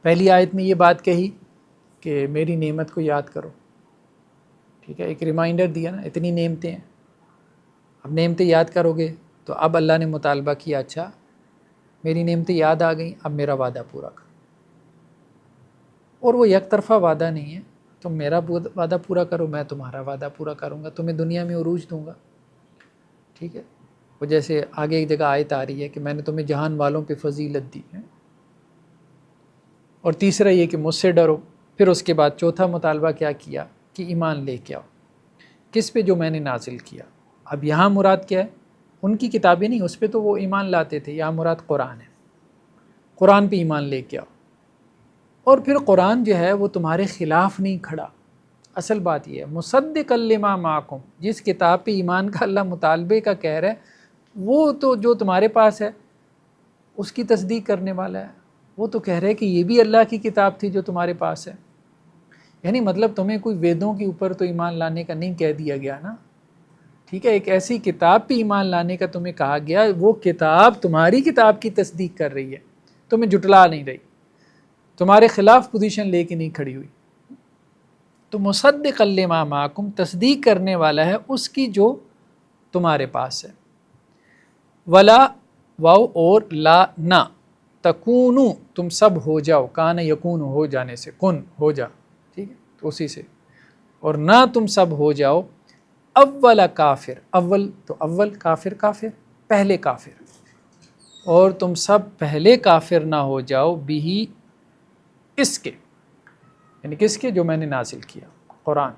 Speaker 1: پہلی آیت میں یہ بات کہی کہ میری نعمت کو یاد کرو، ٹھیک ہے، ایک ریمائنڈر دیا نا، اتنی نعمتیں ہیں، اب نعمتیں یاد کرو گے، تو اب اللہ نے مطالبہ کیا، اچھا میری نعمتیں یاد آ گئیں، اب میرا وعدہ پورا کرو۔ اور وہ یک طرفہ وعدہ نہیں ہے، تم میرا وعدہ پورا کرو، میں تمہارا وعدہ پورا کروں گا، تمہیں دنیا میں عروج دوں گا، ٹھیک ہے۔ وہ جیسے آگے ایک جگہ آیت آ رہی ہے کہ میں نے تمہیں جہان والوں پہ فضیلت دی ہے، اور تیسرا یہ کہ مجھ سے ڈرو۔ پھر اس کے بعد چوتھا مطالبہ کیا کیا کہ ایمان لے کے آؤ، کس پہ؟ جو میں نے نازل کیا۔ اب یہاں مراد کیا ہے؟ ان کی کتابیں نہیں، اس پہ تو وہ ایمان لاتے تھے، یہاں مراد قرآن ہے، قرآن پہ ایمان لے کے آؤ۔ اور پھر قرآن جو ہے وہ تمہارے خلاف نہیں کھڑا، اصل بات یہ ہے، مصدقا لما معکم، جس کتاب پہ ایمان کا اللہ مطالبے کا کہہ رہا ہے، وہ تو جو تمہارے پاس ہے اس کی تصدیق کرنے والا ہے، وہ تو کہہ رہے کہ یہ بھی اللہ کی کتاب تھی جو تمہارے پاس ہے۔ یعنی مطلب تمہیں کوئی ویدوں کے اوپر تو ایمان لانے کا نہیں کہہ دیا گیا نا، ٹھیک ہے، ایک ایسی کتاب پہ ایمان لانے کا تمہیں کہا گیا، وہ کتاب تمہاری کتاب کی تصدیق کر رہی ہے، تمہیں جھٹلا نہیں رہی، تمہارے خلاف پوزیشن لے کے نہیں کھڑی ہوئی۔ تو مصدقا لما معکم، تصدیق کرنے والا ہے اس کی جو تمہارے پاس ہے۔ ولا، واو اور لا، نہ، تکونو تم سب ہو جاؤ، کان یکون ہو جانے سے، کن ہو جا، ٹھیک ہے، تو اسی سے، اور نہ تم سب ہو جاؤ، اول کافر، اول تو اول، کافر کافر، پہلے کافر، اور تم سب پہلے کافر نہ ہو جاؤ، بھی اس کے، یعنی کس کے؟ جو میں نے نازل کیا، قرآن۔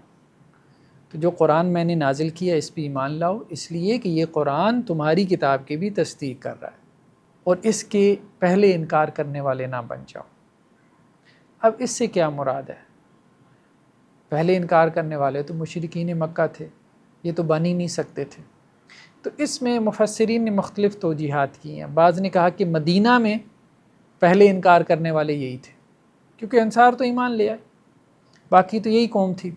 Speaker 1: تو جو قرآن میں نے نازل کیا اس پہ ایمان لاؤ، اس لیے کہ یہ قرآن تمہاری کتاب کی بھی تصدیق کر رہا ہے، اور اس کے پہلے انکار کرنے والے نہ بن جاؤ۔ اب اس سے کیا مراد ہے؟ پہلے انکار کرنے والے تو مشرکین مکہ تھے، یہ تو بن ہی نہیں سکتے تھے۔ تو اس میں مفسرین نے مختلف توجیحات کی ہیں، بعض نے کہا کہ مدینہ میں پہلے انکار کرنے والے یہی تھے، کیونکہ انصار تو ایمان لے آئے، باقی تو یہی قوم تھی۔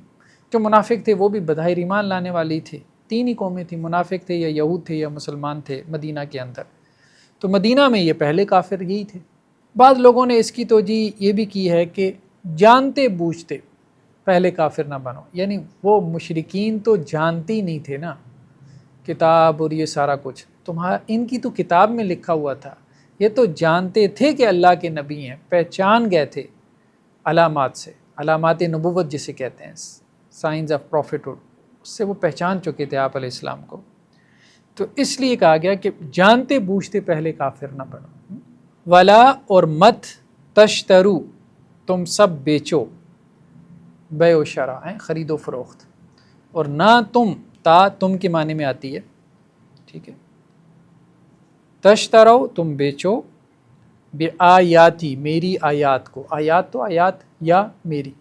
Speaker 1: جو منافق تھے وہ بھی بظاہر ایمان لانے والی تھے، 3 ہی قومیں تھیں، منافق تھے یا یہود تھے یا مسلمان تھے مدینہ کے اندر، تو مدینہ میں یہ پہلے کافر یہی تھے۔ بعض لوگوں نے اس کی توجیہ یہ بھی کی ہے کہ جانتے بوجھتے پہلے کافر نہ بنو، یعنی وہ مشرکین تو جانتے ہی نہیں تھے نا کتاب اور یہ سارا کچھ، ان کی تو کتاب میں لکھا ہوا تھا، یہ تو جانتے تھے کہ اللہ کے نبی ہیں، پہچان گئے تھے علامات سے، علامات نبوت جسے کہتے ہیں، سائنز آف پروفیٹہڈ، اس سے وہ پہچان چکے تھے آپ علیہ السلام کو، تو اس لیے کہا گیا کہ جانتے بوجھتے پہلے کافر نہ بنو۔ ولا اور مت تشترو تم سب بیچو، بیع و شرع ہے خرید و فروخت، اور نہ تم کے معنی میں آتی ہے، ٹھیک ہے، تشترو تم بیچو، بآیاتی میری آیات کو، آیات تو آیات یا میری،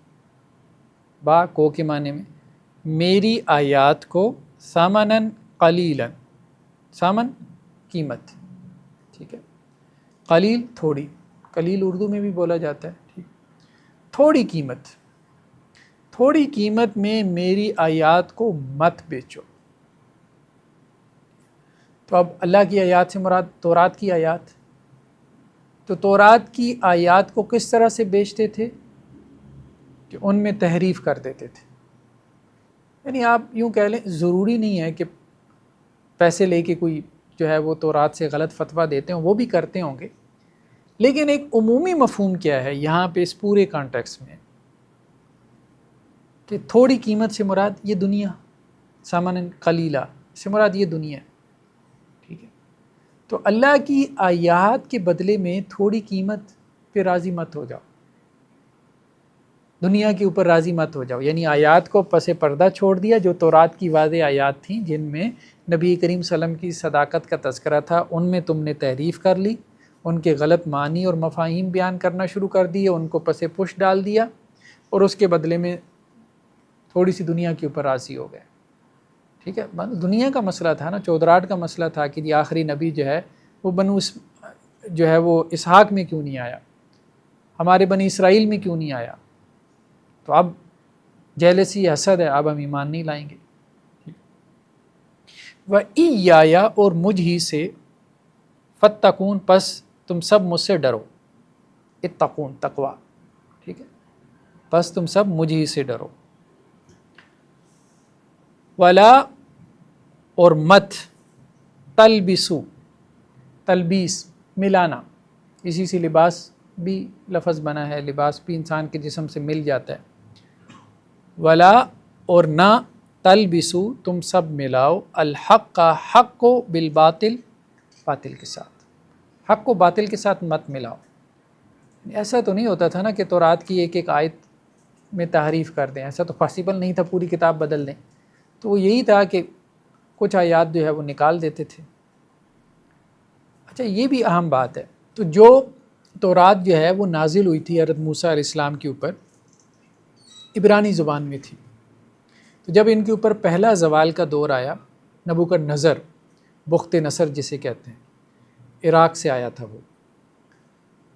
Speaker 1: با کو کے معنی میں، میری آیات کو، ثمناً قلیلاً، ثمن قیمت، ٹھیک ہے، قلیل تھوڑی، قلیل اردو میں بھی بولا جاتا ہے، ٹھیک، تھوڑی قیمت، تھوڑی قیمت میں میری آیات کو مت بیچو۔ تو اب اللہ کی آیات سے مراد تورات کی آیات، تو تورات کی آیات کو کس طرح سے بیچتے تھے کہ ان میں تحریف کر دیتے تھے، یعنی آپ یوں کہہ لیں ضروری نہیں ہے کہ پیسے لے کے کوئی جو ہے وہ تورات سے غلط فتویٰ دیتے ہیں، وہ بھی کرتے ہوں گے، لیکن ایک عمومی مفہوم کیا ہے یہاں پہ اس پورے کانٹیکس میں کہ تھوڑی قیمت سے مراد یہ دنیا، ثمن قلیلہ سے مراد یہ دنیا، ٹھیک ہے، تو اللہ کی آیات کے بدلے میں تھوڑی قیمت پہ راضی مت ہو جاؤ، دنیا کے اوپر راضی مت ہو جاؤ، یعنی آیات کو پس پردہ چھوڑ دیا، جو تورات کی واضح آیات تھیں جن میں نبی کریم صلی اللہ علیہ وسلم کی صداقت کا تذکرہ تھا، ان میں تم نے تحریف کر لی، ان کے غلط معنی اور مفاہیم بیان کرنا شروع کر دیے، ان کو پس پش ڈال دیا، اور اس کے بدلے میں تھوڑی سی دنیا کے اوپر راضی ہو گئے، ٹھیک ہے، دنیا کا مسئلہ تھا نا، چودراہٹ کا مسئلہ تھا کہ یہ آخری نبی جو ہے وہ جو ہے وہ اسحاق میں کیوں نہیں آیا، ہمارے بنی اسرائیل میں کیوں نہیں آیا، تو اب جیلسی حسد ہے، اب ہم ایمان نہیں لائیں گے۔ وَإِيَّايَ اور مجھ ہی سے، فَاتَّقُونَ پس تم سب مجھ سے ڈرو، اتقون تقوی، ٹھیک ہے، پس تم سب مجھ ہی سے ڈرو۔ ولا اور مت تلبسو، تلبیس ملانا، اسی سے لباس بھی لفظ بنا ہے، لباس بھی انسان کے جسم سے مل جاتا ہے، ولا اور نہ تلبسو تم سب ملاؤ، الحق کا حق کو بالباطل، باطل کے ساتھ، حق کو باطل کے ساتھ مت ملاؤ۔ ایسا تو نہیں ہوتا تھا نا کہ تورات کی ایک ایک آیت میں تحریف کر دیں، ایسا تو پاسبل نہیں تھا پوری کتاب بدل دیں، تو وہ یہی تھا کہ کچھ آیات جو ہے وہ نکال دیتے تھے۔ اچھا یہ بھی اہم بات ہے، تو جو تورات جو ہے وہ نازل ہوئی تھی حضرت موسیٰ علیہ السلام کے اوپر، عبرانی زبان میں تھی، تو جب ان کے اوپر پہلا زوال کا دور آیا، نبوکدنضر، بخت نصر جسے کہتے ہیں، عراق سے آیا تھا وہ،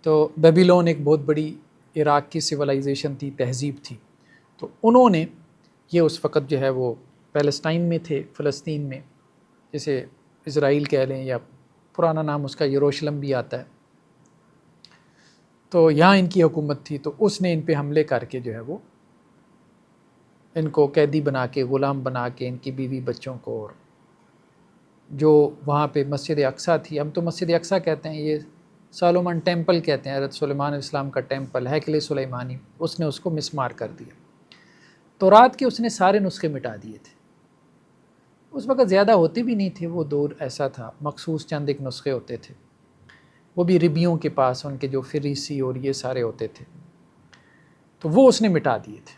Speaker 1: تو بیبیلون ایک بہت بڑی عراق کی سویلائزیشن تھی، تہذیب تھی، تو انہوں نے یہ اس وقت جو ہے وہ پیلسٹائن میں تھے، فلسطین میں، جسے اسرائیل کہہ لیں یا پرانا نام اس کا یروشلم بھی آتا ہے، تو یہاں ان کی حکومت تھی، تو اس نے ان پہ حملے کر کے جو ہے وہ ان کو قیدی بنا کے، غلام بنا کے، ان کی بیوی بچوں کو، اور جو وہاں پہ مسجد اقصیٰ تھی، ہم تو مسجد اقصیٰ کہتے ہیں، یہ سولومن ٹیمپل کہتے ہیں، حضرت سلیمان علیہ السلام کا ٹیمپل، ہیکل سلیمانی، اس نے اس کو مسمار کر دیا، تورات کے اس نے سارے نسخے مٹا دیے تھے، اس وقت زیادہ ہوتے بھی نہیں تھے، وہ دور ایسا تھا، مخصوص چند ایک نسخے ہوتے تھے، وہ بھی ربیوں کے پاس، ان کے جو فریسی اور یہ سارے ہوتے تھے، تو وہ اس نے مٹا دیے تھے۔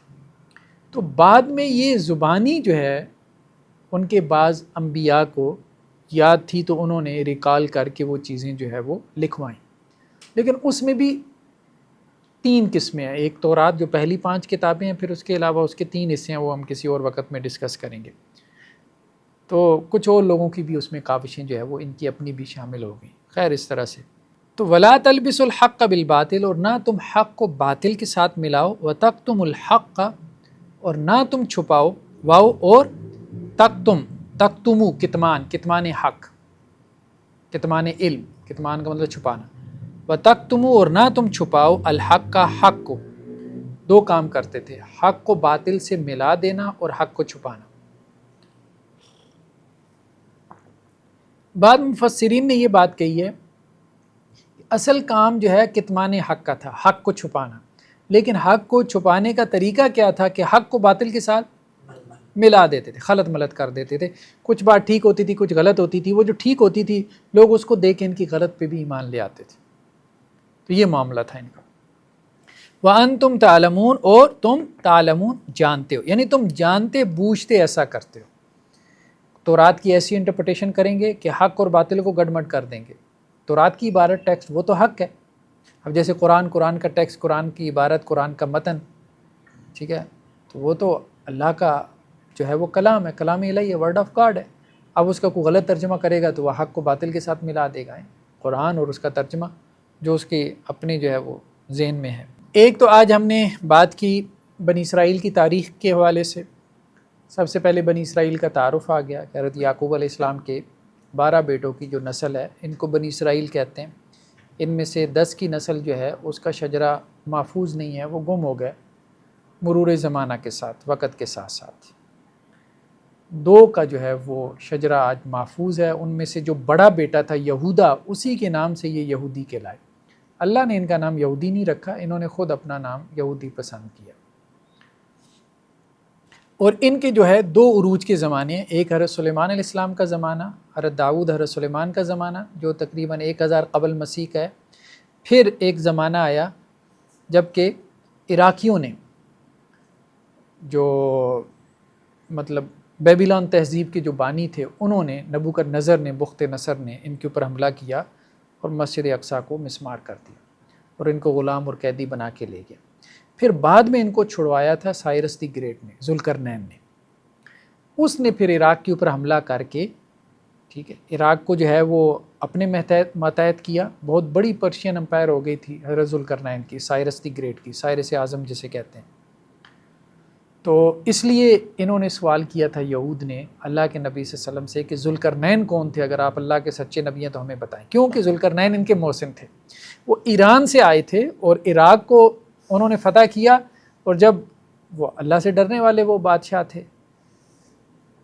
Speaker 1: تو بعد میں یہ زبانی جو ہے ان کے بعض انبیاء کو یاد تھی، تو انہوں نے ریکال کر کے وہ چیزیں جو ہے وہ لکھوائیں، لیکن اس میں بھی 3 قسمیں ہیں، ایک تورات جو پہلی 5 کتابیں ہیں، پھر اس کے علاوہ اس کے 3 حصے ہیں، وہ ہم کسی اور وقت میں ڈسکس کریں گے، تو کچھ اور لوگوں کی بھی اس میں کاوشیں جو ہے وہ ان کی اپنی بھی شامل ہو گئیں، خیر اس طرح سے۔ تو ولا تلبسوا الحق بالباطل، اور نہ تم حق کو باطل کے ساتھ ملاؤ، وتکتموا الحق، اور نہ تم چھپاؤ، واو اور تکتمو کتمان حق، کتمان علم، کتمان کا مطلب چھپانا، وتکتموا، اور نہ تم چھپاؤ، الحق کا حق کو، دو کام کرتے تھے، حق کو باطل سے ملا دینا اور حق کو چھپانا۔ بعد مفسرین نے یہ بات کہی ہے، اصل کام جو ہے کتمان حق کا تھا، حق کو چھپانا، لیکن حق کو چھپانے کا طریقہ کیا تھا کہ حق کو باطل کے ساتھ ملا دیتے تھے، خلط ملط کر دیتے تھے، کچھ بات ٹھیک ہوتی تھی، کچھ غلط ہوتی تھی، وہ جو ٹھیک ہوتی تھی لوگ اس کو دیکھ کے ان کی غلط پہ بھی ایمان لے آتے تھے۔ تو یہ معاملہ تھا ان کا۔ وَأَنْتُمْ تَعْلَمُونَ، اور تم تعلمون جانتے ہو، یعنی تم جانتے بوجھتے ایسا کرتے ہو۔ تورات کی ایسی انٹرپریٹیشن کریں گے کہ حق اور باطل کو گڑمٹ کر دیں گے۔ تورات کی عبارت ٹیکسٹ وہ تو حق ہے، اب جیسے قرآن کا ٹیکسٹ، قرآن کی عبارت، قرآن کا متن، ٹھیک ہے، تو وہ تو اللہ کا جو ہے وہ کلام ہے، کلام الہی ہے، ورڈ آف گاڈ ہے۔ اب اس کا کوئی غلط ترجمہ کرے گا تو وہ حق کو باطل کے ساتھ ملا دے گا۔ قرآن اور اس کا ترجمہ جو اس کے اپنے جو ہے وہ ذہن میں ہے۔ ایک تو آج ہم نے بات کی بنی اسرائیل کی تاریخ کے حوالے سے، سب سے پہلے بنی اسرائیل کا تعارف آ گیا کہ حضرت یعقوب علیہ السلام کے 12 بیٹوں کی جو نسل ہے ان کو بنی اسرائیل کہتے ہیں۔ ان میں سے 10 کی نسل جو ہے اس کا شجرہ محفوظ نہیں ہے، وہ گم ہو گئے مرور زمانہ کے ساتھ، وقت کے ساتھ ساتھ۔ 2 کا جو ہے وہ شجرہ آج محفوظ ہے، ان میں سے جو بڑا بیٹا تھا یہودا، اسی کے نام سے یہ یہودی کہلائے۔ اللہ نے ان کا نام یہودی نہیں رکھا، انہوں نے خود اپنا نام یہودی پسند کیا۔ اور ان کے جو ہے 2 عروج کے زمانے ہیں، ایک حضرت سلیمان علیہ السلام کا زمانہ، حضرت داؤد حضرت سلیمان کا زمانہ جو تقریباً 1000 قبل مسیح کا ہے۔ پھر ایک زمانہ آیا جب کہ عراقیوں نے، جو مطلب بیبیلون تہذیب کے جو بانی تھے، انہوں نے، نبوکدنضر نے، بخت نصر نے ان کے اوپر حملہ کیا اور مسجد اقصیٰ کو مسمار کر دیا اور ان کو غلام اور قیدی بنا کے لے گیا۔ پھر بعد میں ان کو چھڑوایا تھا سائرس دی گریٹ نے، ذوالقرنین نے۔ اس نے پھر عراق کے اوپر حملہ کر کے، ٹھیک ہے، عراق کو جو ہے وہ اپنے ماتحت کیا۔ بہت بڑی پرشین امپائر ہو گئی تھی حضرت ذوالقرنین کی، سائرس دی گریٹ کی، سائرس اعظم جسے کہتے ہیں۔ تو اس لیے انہوں نے سوال کیا تھا یہود نے اللہ کے نبی صلی اللہ علیہ وسلم سے کہ ذوالقرنین کون تھے؟ اگر آپ اللہ کے سچے نبی ہیں تو ہمیں بتائیں، کیونکہ ذوالقرنین ان کے محسن تھے۔ وہ ایران سے آئے تھے اور عراق کو انہوں نے فتح کیا، اور جب وہ اللہ سے ڈرنے والے وہ بادشاہ تھے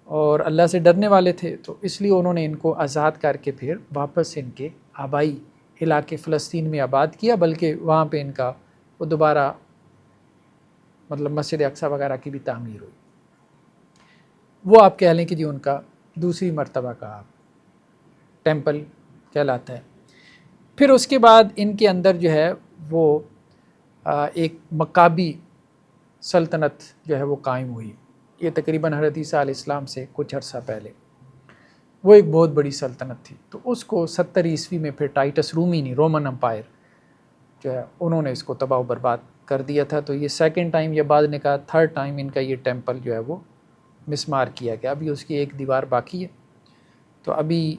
Speaker 1: اور اللہ سے ڈرنے والے تھے، تو اس لیے انہوں نے ان کو آزاد کر کے پھر واپس ان کے آبائی علاقے فلسطین میں آباد کیا، بلکہ وہاں پہ ان کا وہ دوبارہ مطلب مسجد اقصیٰ وغیرہ کی بھی تعمیر ہوئی۔ وہ آپ کہہ لیں کہ جی ان کا دوسری مرتبہ کا ٹیمپل کہلاتا ہے۔ پھر اس کے بعد ان کے اندر جو ہے وہ ایک مکابی سلطنت جو ہے وہ قائم ہوئی، یہ تقریباً حضرت عیسیٰ علیہ السلام سے کچھ عرصہ پہلے۔ وہ ایک بہت بڑی سلطنت تھی، تو اس کو 70 عیسوی میں پھر ٹائٹس رومی نے، رومن امپائر جو ہے، انہوں نے اس کو تباہ و برباد کر دیا تھا۔ تو یہ 2nd ٹائم، یا بعد نے کہا 3rd ٹائم ان کا یہ ٹیمپل جو ہے وہ مسمار کیا گیا۔ ابھی اس کی ایک دیوار باقی ہے، تو ابھی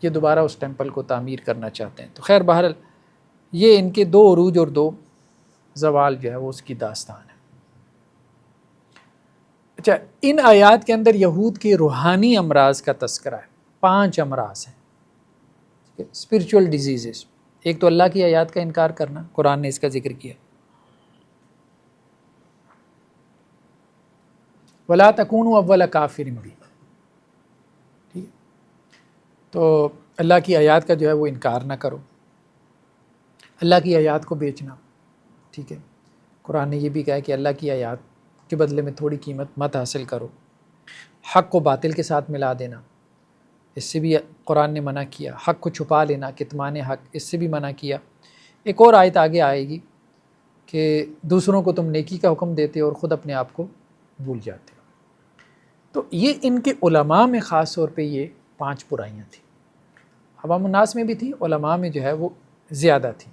Speaker 1: یہ دوبارہ اس ٹیمپل کو تعمیر کرنا چاہتے ہیں۔ تو خیر بہرحال یہ ان کے 2 عروج اور 2 زوال جو ہے وہ اس کی داستان ہے۔ اچھا، ان آیات کے اندر یہود کے روحانی امراض کا تذکرہ ہے۔ 5 امراض ہیں، اسپرچول ڈیزیزز۔ ایک تو اللہ کی آیات کا انکار کرنا، قرآن نے اس کا ذکر کیا، وَلَا تَكُونُوا أَوَّلَ كَافِرٍ بِهِ، ٹھیک، تو اللہ کی آیات کا جو ہے وہ انکار نہ کرو، اللہ کی آیات کو بیچنا، ٹھیک ہے۔ قرآن نے یہ بھی کہا کہ اللہ کی آیات کے بدلے میں تھوڑی قیمت مت حاصل کرو۔ حق کو باطل کے ساتھ ملا دینا، اس سے بھی قرآن نے منع کیا۔ حق کو چھپا لینا، کتمان حق، اس سے بھی منع کیا۔ ایک اور آیت آگے آئے گی کہ دوسروں کو تم نیکی کا حکم دیتے ہو اور خود اپنے آپ کو بھول جاتے ہو۔ تو یہ ان کے علماء میں خاص طور پہ یہ 5 برائیاں تھیں۔ عوام الناس میں بھی تھی، علماء میں جو ہے وہ زیادہ تھی۔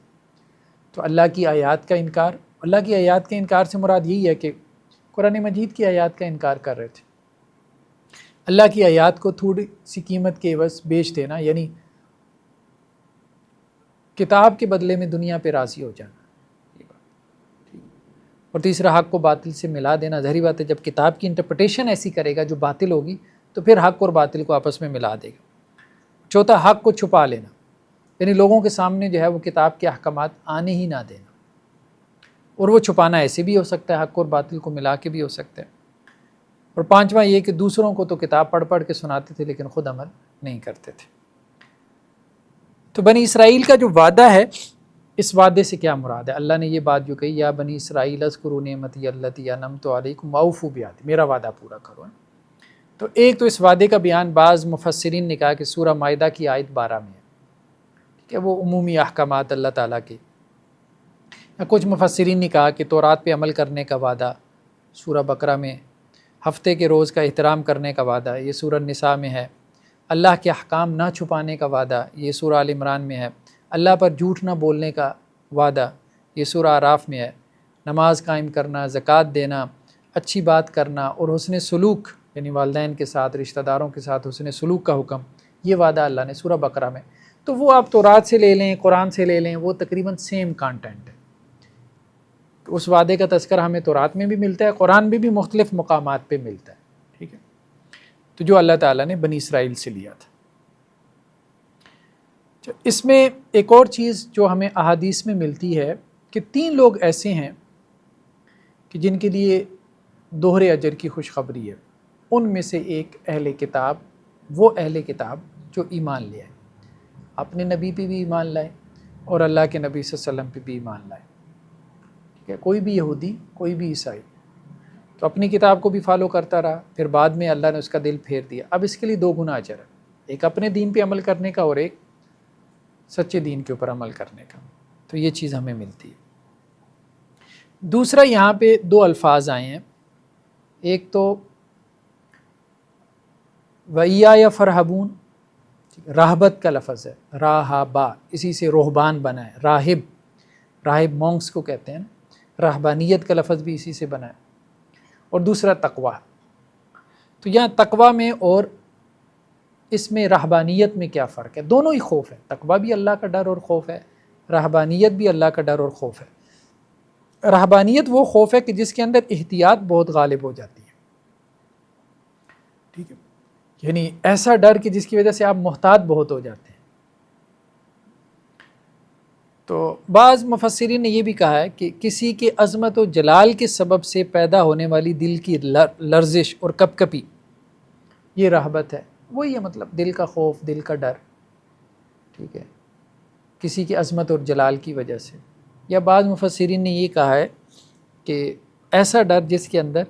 Speaker 1: تو اللہ کی آیات کا انکار، اللہ کی آیات کے انکار سے مراد یہی ہے کہ قرآن مجید کی آیات کا انکار کر رہے تھے، اللہ کی آیات کو تھوڑی سی قیمت کے عوض بیچ دینا، یعنی کتاب کے بدلے میں دنیا پہ راضی ہو جانا، یہ بات ٹھیک۔ اور تیسرا حق کو باطل سے ملا دینا، ظاہری بات ہے جب کتاب کی انٹرپریٹیشن ایسی کرے گا جو باطل ہوگی تو پھر حق اور باطل کو آپس میں ملا دے گا۔ چوتھا حق کو چھپا لینا، یعنی لوگوں کے سامنے جو ہے وہ کتاب کے احکامات آنے ہی نہ دینا، اور وہ چھپانا ایسے بھی ہو سکتا ہے، حق اور باطل کو ملا کے بھی ہو سکتا ہے۔ اور پانچواں یہ کہ دوسروں کو تو کتاب پڑھ پڑھ کے سناتے تھے لیکن خود عمل نہیں کرتے تھے۔ تو بنی اسرائیل کا جو وعدہ ہے، اس وعدے سے کیا مراد ہے؟ اللہ نے یہ بات جو کہی، یا بنی اسرائیل اذکروا نعمتی التی انعمت علیکم واوفوا بعہدی، میرا وعدہ پورا کرو۔ تو ایک تو اس وعدے کا بیان بعض مفسرین نے کہا کہ سورہ مائدہ کی آیت 12 میں ہے کہ وہ عمومی احکامات اللہ تعالیٰ کے، یا کچھ مفسرین نے کہا کہ تورات پہ عمل کرنے کا وعدہ سورہ بقرہ میں، ہفتے کے روز کا احترام کرنے کا وعدہ یہ سورہ نساء میں ہے، اللہ کے احکام نہ چھپانے کا وعدہ یہ سورہ آل عمران میں ہے، اللہ پر جھوٹ نہ بولنے کا وعدہ یہ سورہ اعراف میں ہے، نماز قائم کرنا، زکوٰۃ دینا، اچھی بات کرنا اور حسن سلوک یعنی والدین کے ساتھ، رشتہ داروں کے ساتھ حسن سلوک کا حکم، یہ وعدہ اللہ نے سورہ بقرہ میں۔ تو وہ آپ تورات سے لے لیں، قرآن سے لے لیں، وہ تقریباً سیم کانٹینٹ ہے۔ اس وعدے کا تذکرہ ہمیں تورات میں بھی ملتا ہے، قرآن میں بھی مختلف مقامات پہ ملتا ہے، ٹھیک ہے۔ تو جو اللہ تعالیٰ نے بنی اسرائیل سے لیا تھا۔ اس میں ایک اور چیز جو ہمیں احادیث میں ملتی ہے کہ 3 لوگ ایسے ہیں کہ جن کے لیے دوہرے اجر کی خوشخبری ہے۔ ان میں سے ایک اہل کتاب، وہ اہل کتاب جو ایمان لے آئے، اپنے نبی پہ بھی ایمان لائے اور اللہ کے نبی صلی اللہ علیہ وسلم پہ بھی ایمان لائے، ٹھیک ہے۔ کوئی بھی یہودی، کوئی بھی عیسائی تو اپنی کتاب کو بھی فالو کرتا رہا، پھر بعد میں اللہ نے اس کا دل پھیر دیا، اب اس کے لیے 2 گنا اجر ہے، ایک اپنے دین پہ عمل کرنے کا اور ایک سچے دین کے اوپر عمل کرنے کا۔ تو یہ چیز ہمیں ملتی ہے۔ دوسرا یہاں پہ 2 الفاظ آئے ہیں، ایک تو وَإِيَّايَ فَارْهَبُونَ، راہبت کا لفظ ہے، راہبا، اسی سے روحبان بنا ہے، راہب مونکس کو کہتے ہیں، راہبانیت کا لفظ بھی اسی سے بنا ہے۔ اور دوسرا تقویٰ، تو یہاں تقویٰ میں اور اس میں راہبانیت میں کیا فرق ہے؟ دونوں ہی خوف ہے، تقویٰ بھی اللہ کا ڈر اور خوف ہے، راہبانیت بھی اللہ کا ڈر اور خوف ہے۔ راہبانیت وہ خوف ہے کہ جس کے اندر احتیاط بہت غالب ہو جاتی ہے، ٹھیک ہے، یعنی ایسا ڈر کہ جس کی وجہ سے آپ محتاط بہت ہو جاتے ہیں۔ تو بعض مفسرین نے یہ بھی کہا ہے کہ کسی کے عظمت و جلال کے سبب سے پیدا ہونے والی دل کی لرزش اور کپکپی، یہ رہبت ہے، وہی ہے مطلب دل کا خوف، دل کا ڈر، ٹھیک ہے، کسی کی عظمت اور جلال کی وجہ سے۔ یا بعض مفسرین نے یہ کہا ہے کہ ایسا ڈر جس کے اندر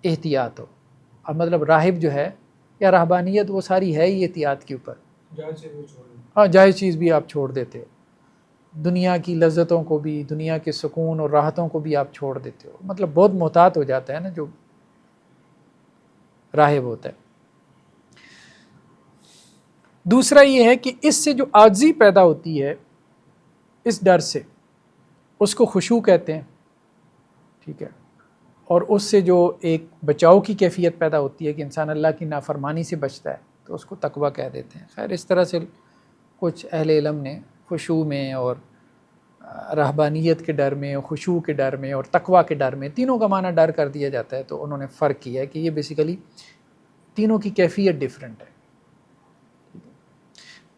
Speaker 1: احتیاط ہو، اب مطلب راہب جو ہے یا رہبانیت وہ ساری ہے ہی احتیاط کے اوپر، ہاں جائز چیز بھی آپ چھوڑ دیتے ہو، دنیا کی لذتوں کو بھی، دنیا کے سکون اور راحتوں کو بھی آپ چھوڑ دیتے ہو، مطلب بہت محتاط ہو جاتا ہے نا جو راہب ہوتا ہے۔ دوسرا یہ ہے کہ اس سے جو عاجزی پیدا ہوتی ہے اس ڈر سے، اس کو خشوع کہتے ہیں، ٹھیک ہے، اور اس سے جو ایک بچاؤ کی کیفیت پیدا ہوتی ہے کہ انسان اللہ کی نافرمانی سے بچتا ہے تو اس کو تقویٰ کہہ دیتے ہیں۔ خیر اس طرح سے کچھ اہل علم نے خشوع میں اور رہبانیت کے ڈر میں، خشوع کے ڈر میں اور تقویٰ کے ڈر میں، تینوں کا معنی ڈر کر دیا جاتا ہے، تو انہوں نے فرق کیا ہے کہ یہ بیسیکلی تینوں کی کیفیت ڈیفرنٹ ہے۔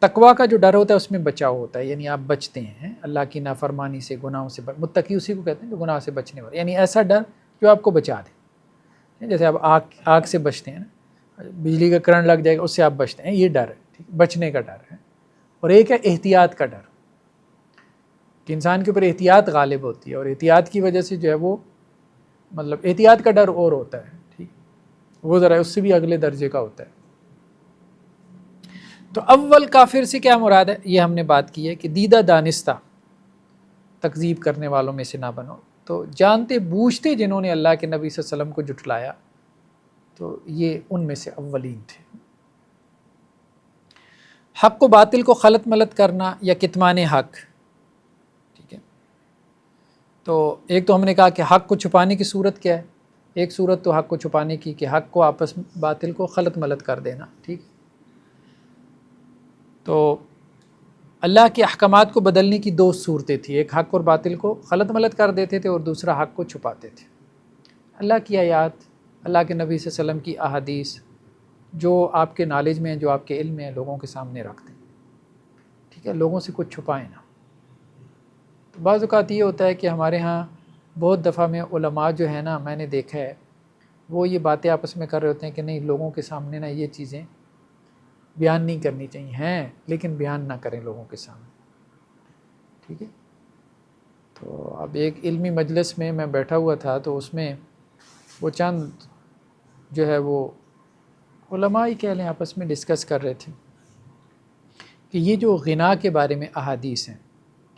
Speaker 1: تقویٰ کا جو ڈر ہوتا ہے اس میں بچاؤ ہوتا ہے، یعنی آپ بچتے ہیں اللہ کی نافرمانی سے، گناہوں سے، متقی اسی کو کہتے ہیں جو گناہ سے بچنے والے، یعنی ایسا ڈر جو آپ کو بچا دے، جیسے آپ آگ سے بچتے ہیں نا، بجلی کا کرنٹ لگ جائے گا اس سے آپ بچتے ہیں، یہ ڈر ہے، ٹھیک، بچنے کا ڈر ہے۔ اور ایک ہے احتیاط کا ڈر کہ انسان کے اوپر احتیاط غالب ہوتی ہے، اور احتیاط کی وجہ سے جو ہے وہ مطلب احتیاط کا ڈر اور ہوتا ہے، ٹھیک، وہ ذرا اس سے بھی اگلے درجے کا ہوتا ہے۔ تو اول کافر سے کیا مراد ہے؟ یہ ہم نے بات کی ہے کہ دیدہ دانستہ تکذیب کرنے والوں میں سے نہ بنو، تو جانتے بوجھتے جنہوں نے اللہ کے نبی صلی اللہ علیہ وسلم کو جھٹلایا تو یہ ان میں سے اولین تھے۔ حق و باطل کو خلط ملط کرنا یا کتمان حق، ٹھیک ہے، تو ایک تو ہم نے کہا کہ حق کو چھپانے کی صورت کیا ہے، ایک صورت تو حق کو چھپانے کی کہ حق کو آپس میں باطل کو خلط ملط کر دینا، ٹھیک۔ تو اللہ کے احکامات کو بدلنے کی دو صورتیں تھیں، ایک حق اور باطل کو خلط ملط کر دیتے تھے اور دوسرا حق کو چھپاتے تھے۔ اللہ کی آیات، اللہ کے نبی صلی اللہ علیہ وسلم کی احادیث جو آپ کے نالج میں ہیں، جو آپ کے علم میں ہیں، لوگوں کے سامنے رکھ دیں، ٹھیک ہے، لوگوں سے کچھ چھپائیں نہ۔ تو بعض اوقات یہ ہوتا ہے کہ ہمارے ہاں بہت دفعہ میں علماء جو ہے نا، میں نے دیکھا ہے وہ یہ باتیں آپس میں کر رہے ہوتے ہیں کہ نہیں لوگوں کے سامنے نا یہ چیزیں بیان نہیں کرنی چاہیے، ہیں لیکن بیان نہ کریں لوگوں کے سامنے، ٹھیک ہے۔ تو اب ایک علمی مجلس میں میں بیٹھا ہوا تھا، تو اس میں وہ چند جو ہے وہ علماء ہی کہہ لیں آپس میں ڈسکس کر رہے تھے کہ یہ جو غنا کے بارے میں احادیث ہیں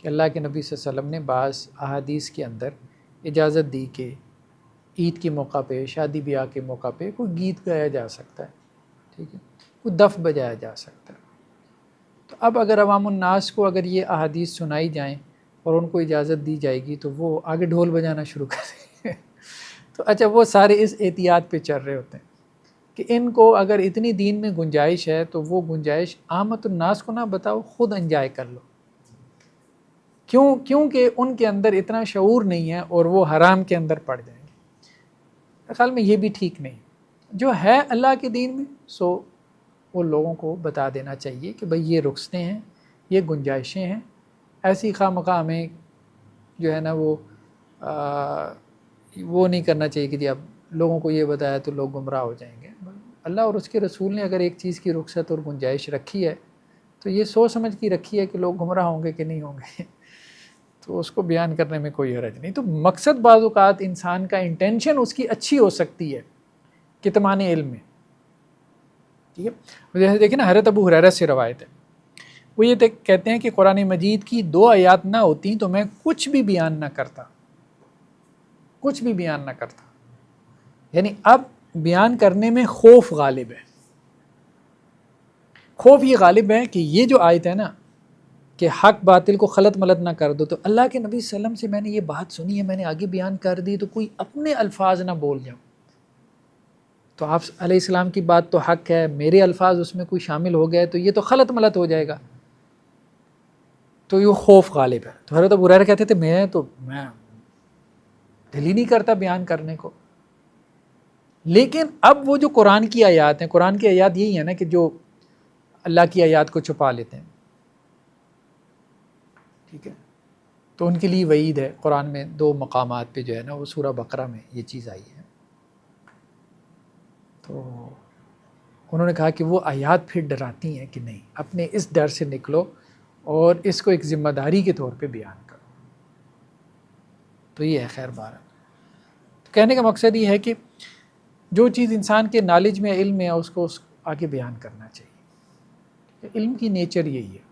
Speaker 1: کہ اللہ کے نبی صلی اللہ علیہ وسلم نے بعض احادیث کے اندر اجازت دی کہ عید کے موقع پہ، شادی بیاہ کے موقع پہ کوئی گیت گایا جا سکتا ہے، ٹھیک ہے، کوئی دف بجایا جا سکتا ہے۔ تو اب اگر عوام الناس کو اگر یہ احادیث سنائی جائیں اور ان کو اجازت دی جائے گی تو وہ آگے ڈھول بجانا شروع کر دیں گے۔ تو اچھا وہ سارے اس احتیاط پہ چل رہے ہوتے ہیں کہ ان کو اگر اتنی دین میں گنجائش ہے تو وہ گنجائش عامت الناس کو نہ بتاؤ، خود انجوائے کر لو، کیونکہ ان کے اندر اتنا شعور نہیں ہے اور وہ حرام کے اندر پڑ جائیں گے۔ میرے خیال میں یہ بھی ٹھیک نہیں، جو ہے اللہ کے دین میں سو وہ لوگوں کو بتا دینا چاہیے کہ بھئی یہ رخصتیں ہیں، یہ گنجائشیں ہیں، ایسی خواہ مخواہ ہمیں جو ہے نا وہ نہیں کرنا چاہیے کہ جی اب لوگوں کو یہ بتایا تو لوگ گمراہ ہو جائیں گے۔ اللہ اور اس کے رسول نے اگر ایک چیز کی رخصت اور گنجائش رکھی ہے تو یہ سوچ سمجھ کی رکھی ہے کہ لوگ گمراہ ہوں گے کہ نہیں ہوں گے، تو اس کو بیان کرنے میں کوئی حرج نہیں۔ تو مقصد بعض اوقات انسان کا انٹینشن اس کی اچھی ہو سکتی ہے کتمان علم میں، ٹھیک ہے۔ جیسے دیکھیں نا حضرت ابو ہریرہ سے روایت ہے، وہ یہ کہتے ہیں کہ قرآن مجید کی 2 آیات نہ ہوتی تو میں کچھ بھی بیان نہ کرتا، کچھ بھی بیان نہ کرتا۔ یعنی اب بیان کرنے میں خوف غالب ہے، خوف یہ غالب ہے کہ یہ جو آیت ہے نا کہ حق باطل کو خلط ملط نہ کر دو، تو اللہ کے نبی صلی اللہ علیہ وسلم سے میں نے یہ بات سنی ہے، میں نے آگے بیان کر دی تو کوئی اپنے الفاظ نہ بول جاؤ، تو آپ علیہ السلام کی بات تو حق ہے، میرے الفاظ اس میں کوئی شامل ہو گئے تو یہ تو خلط ملط ہو جائے گا، تو یہ خوف غالب ہے۔ تو حضرت ابو ہریرہ کہتے تھے میں دل ہی نہیں کرتا بیان کرنے کو، لیکن اب وہ جو قرآن کی آیات ہیں، قرآن کی آیات یہی ہے نا کہ جو اللہ کی آیات کو چھپا لیتے ہیں، ٹھیک ہے، تو ان کے لیے وعید ہے۔ قرآن میں 2 مقامات پہ جو ہے نا وہ سورہ بقرہ میں یہ چیز آئی ہے۔ تو انہوں نے کہا کہ وہ آیات پھر ڈراتی ہیں کہ نہیں، اپنے اس ڈر سے نکلو اور اس کو ایک ذمہ داری کے طور پہ بیان کرو۔ تو یہ ہے خیر بارہ۔ تو کہنے کا مقصد یہ ہے کہ جو چیز انسان کے نالج میں، علم میں ہے، اس کو آگے بیان کرنا چاہیے۔ علم کی نیچر یہی ہے،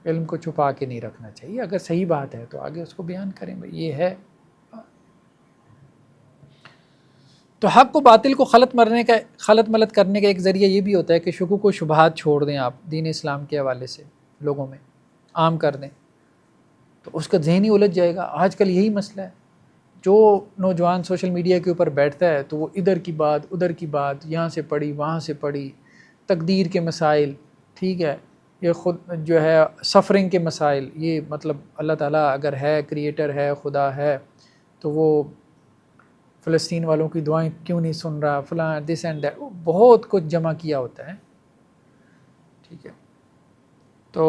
Speaker 1: علم کو چھپا کے نہیں رکھنا چاہیے، اگر صحیح بات ہے تو آگے اس کو بیان کریں، بھائی یہ ہے۔ تو حق و باطل کو خلط ملط کرنے کا ایک ذریعہ یہ بھی ہوتا ہے کہ شکوک و شبہات چھوڑ دیں آپ دین اسلام کے حوالے سے، لوگوں میں عام کر دیں، تو اس کا ذہن ہی الجھ جائے گا۔ آج کل یہی مسئلہ ہے، جو نوجوان سوشل میڈیا کے اوپر بیٹھتا ہے تو وہ ادھر کی بات ادھر کی بات، یہاں سے پڑھی وہاں سے پڑھی، تقدیر کے مسائل، ٹھیک ہے، یہ خود جو ہے سفرنگ کے مسائل، یہ مطلب اللہ تعالیٰ اگر ہے، کریٹر ہے، خدا ہے، تو وہ فلسطین والوں کی دعائیں کیوں نہیں سن رہا، فلاں دس اینڈ دیٹ، بہت کچھ جمع کیا ہوتا ہے، ٹھیک ہے۔ تو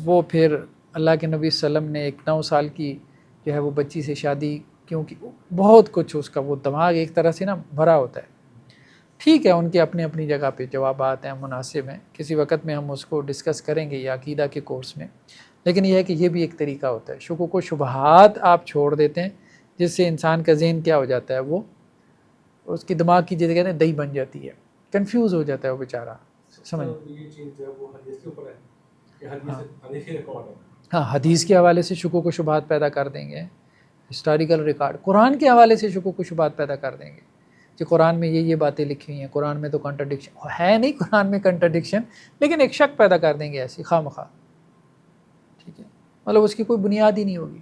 Speaker 1: وہ پھر اللہ کے نبی صلی اللہ علیہ وسلم نے ایک 9 سال کی جو ہے وہ بچی سے شادی کیوں کی، بہت کچھ اس کا وہ دماغ ایک طرح سے نا بھرا ہوتا ہے۔ ٹھیک ہے، ان کے اپنی جگہ پہ جوابات ہیں، مناسب ہیں، کسی وقت میں ہم اس کو ڈسکس کریں گے یا عقیدہ کے کورس میں، لیکن یہ ہے کہ یہ بھی ایک طریقہ ہوتا ہے، شکوک و شبہات آپ چھوڑ دیتے ہیں، جس سے انسان کا ذہن کیا ہو جاتا ہے، وہ اس کی دماغ کی جیسے کہتے ہیں دہی بن جاتی ہے، کنفیوز ہو جاتا ہے وہ بیچارہ، سمجھ۔
Speaker 2: یہ چیز جو ہے وہ حدیث کے اوپر ہے کہ حدیثی ریکارڈ ہے،
Speaker 1: ہاں، حدیث کے حوالے سے شکوک و شبہات پیدا کر دیں گے، ہسٹوریکل ریکارڈ، قرآن کے حوالے سے شکوک و شبہات پیدا کر دیں گے کہ قرآن میں یہ باتیں لکھی ہوئی ہیں، قرآن میں تو کنٹرڈکشن ہے نہیں، قرآن میں کنٹرڈکشن، لیکن ایک شک پیدا کر دیں گے ایسی خواہ مخواہ، ٹھیک ہے، مطلب اس کی کوئی بنیاد ہی نہیں ہوگی۔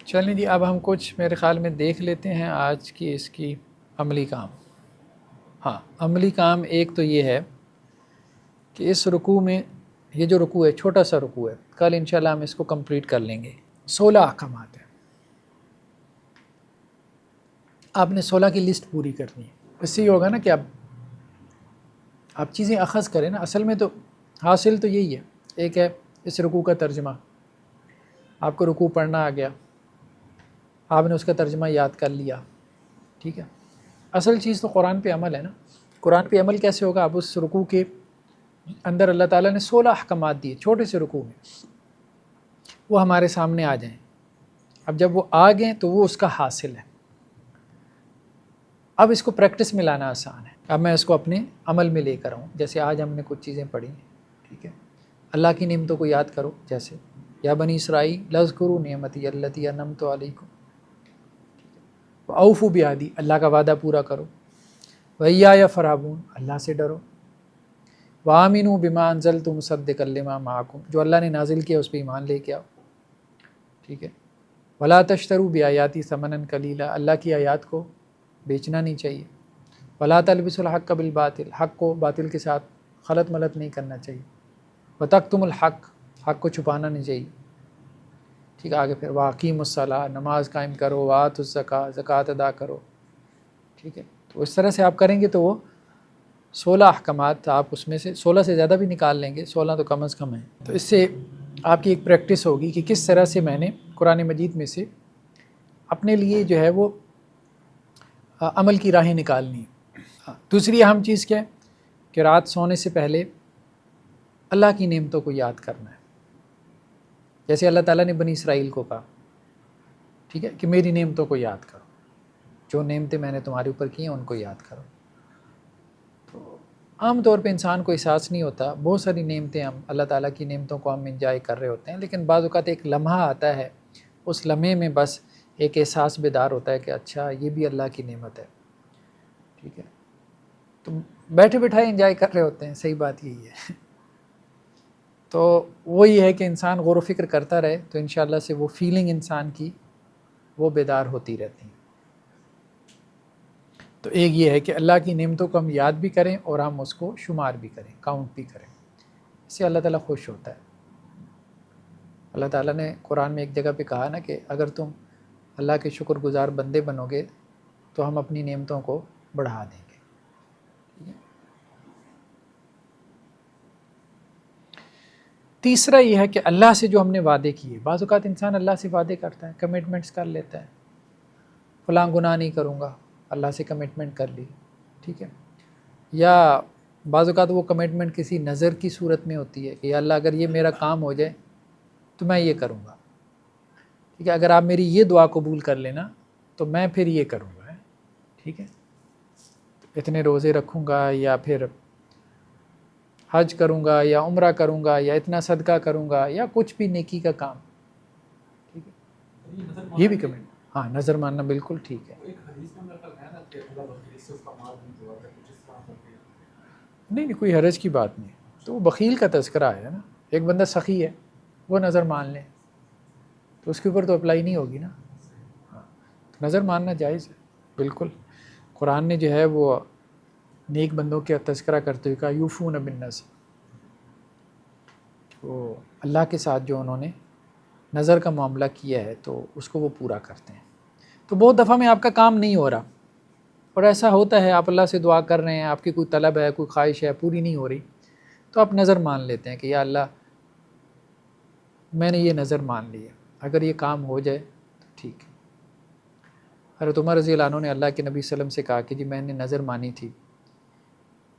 Speaker 1: چلیں جی، اب ہم کچھ میرے خیال میں دیکھ لیتے ہیں آج کی اس کی عملی کام۔ ہاں، عملی کام ایک تو یہ ہے کہ اس رکوع میں یہ جو رکوع ہے چھوٹا سا رکوع ہے، کل انشاءاللہ ہم اس کو کمپلیٹ کر لیں گے۔ 16 احکامات ہیں، آپ نے 16 کی لسٹ پوری کرنی ہے۔ اس سے یہ ہوگا نا کہ آپ چیزیں اخذ کریں نا، اصل میں تو حاصل تو یہی ہے۔ ایک ہے اس رکوع کا ترجمہ، آپ کو رکوع پڑھنا آ گیا، آپ نے اس کا ترجمہ یاد کر لیا، ٹھیک ہے۔ اصل چیز تو قرآن پہ عمل ہے نا۔ قرآن پہ عمل کیسے ہوگا؟ آپ اس رکوع کے اندر اللہ تعالیٰ نے 16 احکامات دیے چھوٹے سے رکوع میں، وہ ہمارے سامنے آ جائیں۔ اب جب وہ آ گئے تو وہ اس کا حاصل ہے۔ اب اس کو پریکٹس میں لانا آسان ہے۔ اب میں اس کو اپنے عمل میں لے کر آؤں، جیسے آج ہم نے کچھ چیزیں پڑھی ہیں، ٹھیک ہے۔ اللہ کی نعمتوں کو یاد کرو، جیسے یا بنی اسرائیل لذکروا نعمتی التی انعمت علیکم، اوفوا بعہدی، اللہ کا وعدہ پورا کرو، وایایا فارہبون، اللہ سے ڈرو، وآمنوا بما انزلت مصدقا لما معکم، جو اللہ نے نازل کیا اس پہ ایمان لے کے آؤ، ٹھیک ہے۔ ولا تشتروا بآیاتی ثمنا قلیلا، اللہ کی آیات کو بیچنا نہیں چاہیے۔ ولا تلبسوا الحق بالباطل، حق کو باطل کے ساتھ خلط ملط نہیں کرنا چاہیے۔ وتکتموا الحق، حق کو چھپانا نہیں چاہیے، ٹھیک ہے۔ آگے پھر واقیموا الصلاۃ، نماز قائم کرو، وآتوا الزکاۃ، زکوٰۃ ادا کرو، ٹھیک ہے۔ تو اس طرح سے آپ کریں گے تو وہ 16 احکامات آپ اس میں سے 16 سے زیادہ بھی نکال لیں گے، 16 تو کم از کم ہیں۔ تو اس سے آپ کی ایک پریکٹس ہوگی کہ کس طرح سے میں نے قرآن مجید میں سے اپنے لیے جو ہے وہ عمل کی راہیں نکالنی ہے۔ دوسری اہم چیز کیا ہے کہ رات سونے سے پہلے اللہ کی نعمتوں کو یاد کرنا ہے، جیسے اللہ تعالیٰ نے بنی اسرائیل کو کہا، ٹھیک ہے، کہ میری نعمتوں کو یاد کرو، جو نعمتیں میں نے تمہارے اوپر کی ہیں ان کو یاد کرو۔ تو عام طور پہ انسان کو احساس نہیں ہوتا، بہت ساری نعمتیں ہم اللہ تعالیٰ کی نعمتوں کو ہم انجوائے کر رہے ہوتے ہیں، لیکن بعض اوقات ایک لمحہ آتا ہے، اس لمحے میں بس ایک احساس بیدار ہوتا ہے کہ اچھا یہ بھی اللہ کی نعمت ہے، ٹھیک ہے۔ تو بیٹھے بٹھائے انجوائے کر رہے ہوتے ہیں، صحیح بات یہی ہے۔ تو وہی ہے کہ انسان غور و فکر کرتا رہے تو انشاءاللہ سے وہ فیلنگ انسان کی وہ بیدار ہوتی رہتی ہیں۔ تو ایک یہ ہے کہ اللہ کی نعمتوں کو ہم یاد بھی کریں اور ہم اس کو شمار بھی کریں، کاؤنٹ بھی کریں، اس سے اللہ تعالیٰ خوش ہوتا ہے۔ اللہ تعالیٰ نے قرآن میں ایک جگہ پہ کہا نا کہ اگر تم اللہ کے شکر گزار بندے بنو گے تو ہم اپنی نعمتوں کو بڑھا دیں گے، ٹھیک ہے۔ تیسرا یہ ہے کہ اللہ سے جو ہم نے وعدے کیے، بعض اوقات انسان اللہ سے وعدے کرتا ہے، کمٹمنٹس کر لیتا ہے، فلاں گناہ نہیں کروں گا، اللہ سے کمٹمنٹ کر لی، ٹھیک ہے۔ یا بعض اوقات وہ کمٹمنٹ کسی نظر کی صورت میں ہوتی ہے کہ یا اللہ اگر یہ میرا کام ہو جائے تو میں یہ کروں گا، ٹھیک ہے، اگر آپ میری یہ دعا قبول کر لینا تو میں پھر یہ کروں گا، ٹھیک ہے، اتنے روزے رکھوں گا، یا پھر حج کروں گا، یا عمرہ کروں گا، یا اتنا صدقہ کروں گا، یا کچھ بھی نیکی کا کام، ٹھیک ہے، یہ بھی کمنٹ، ہاں نظر ماننا بالکل ٹھیک ہے۔ نہیں کوئی حرج کی بات نہیں، تو وہ بخیل کا تذکرہ ہے نا، ایک بندہ سخی ہے وہ نظر مان لے تو اس کے اوپر تو اپلائی نہیں ہوگی نا، ہاں نظر ماننا جائز ہے بالکل۔ قرآن نے جو ہے وہ نیک بندوں کے تذکرہ کرتے ہوئے کہا یوفون بالنذر، تو اللہ کے ساتھ جو انہوں نے نظر کا معاملہ کیا ہے تو اس کو وہ پورا کرتے ہیں۔ تو بہت دفعہ میں آپ کا کام نہیں ہو رہا اور ایسا ہوتا ہے آپ اللہ سے دعا کر رہے ہیں، آپ کی کوئی طلب ہے، کوئی خواہش ہے، پوری نہیں ہو رہی، تو آپ نظر مان لیتے ہیں کہ یا اللہ میں نے یہ نظر مان لی ہے، اگر یہ کام ہو جائے تو ٹھیک ہے۔ حضرت عمر رضی اللہ عنہ نے اللہ کے نبی صلی اللہ علیہ وسلم سے کہا کہ جی میں نے نظر مانی تھی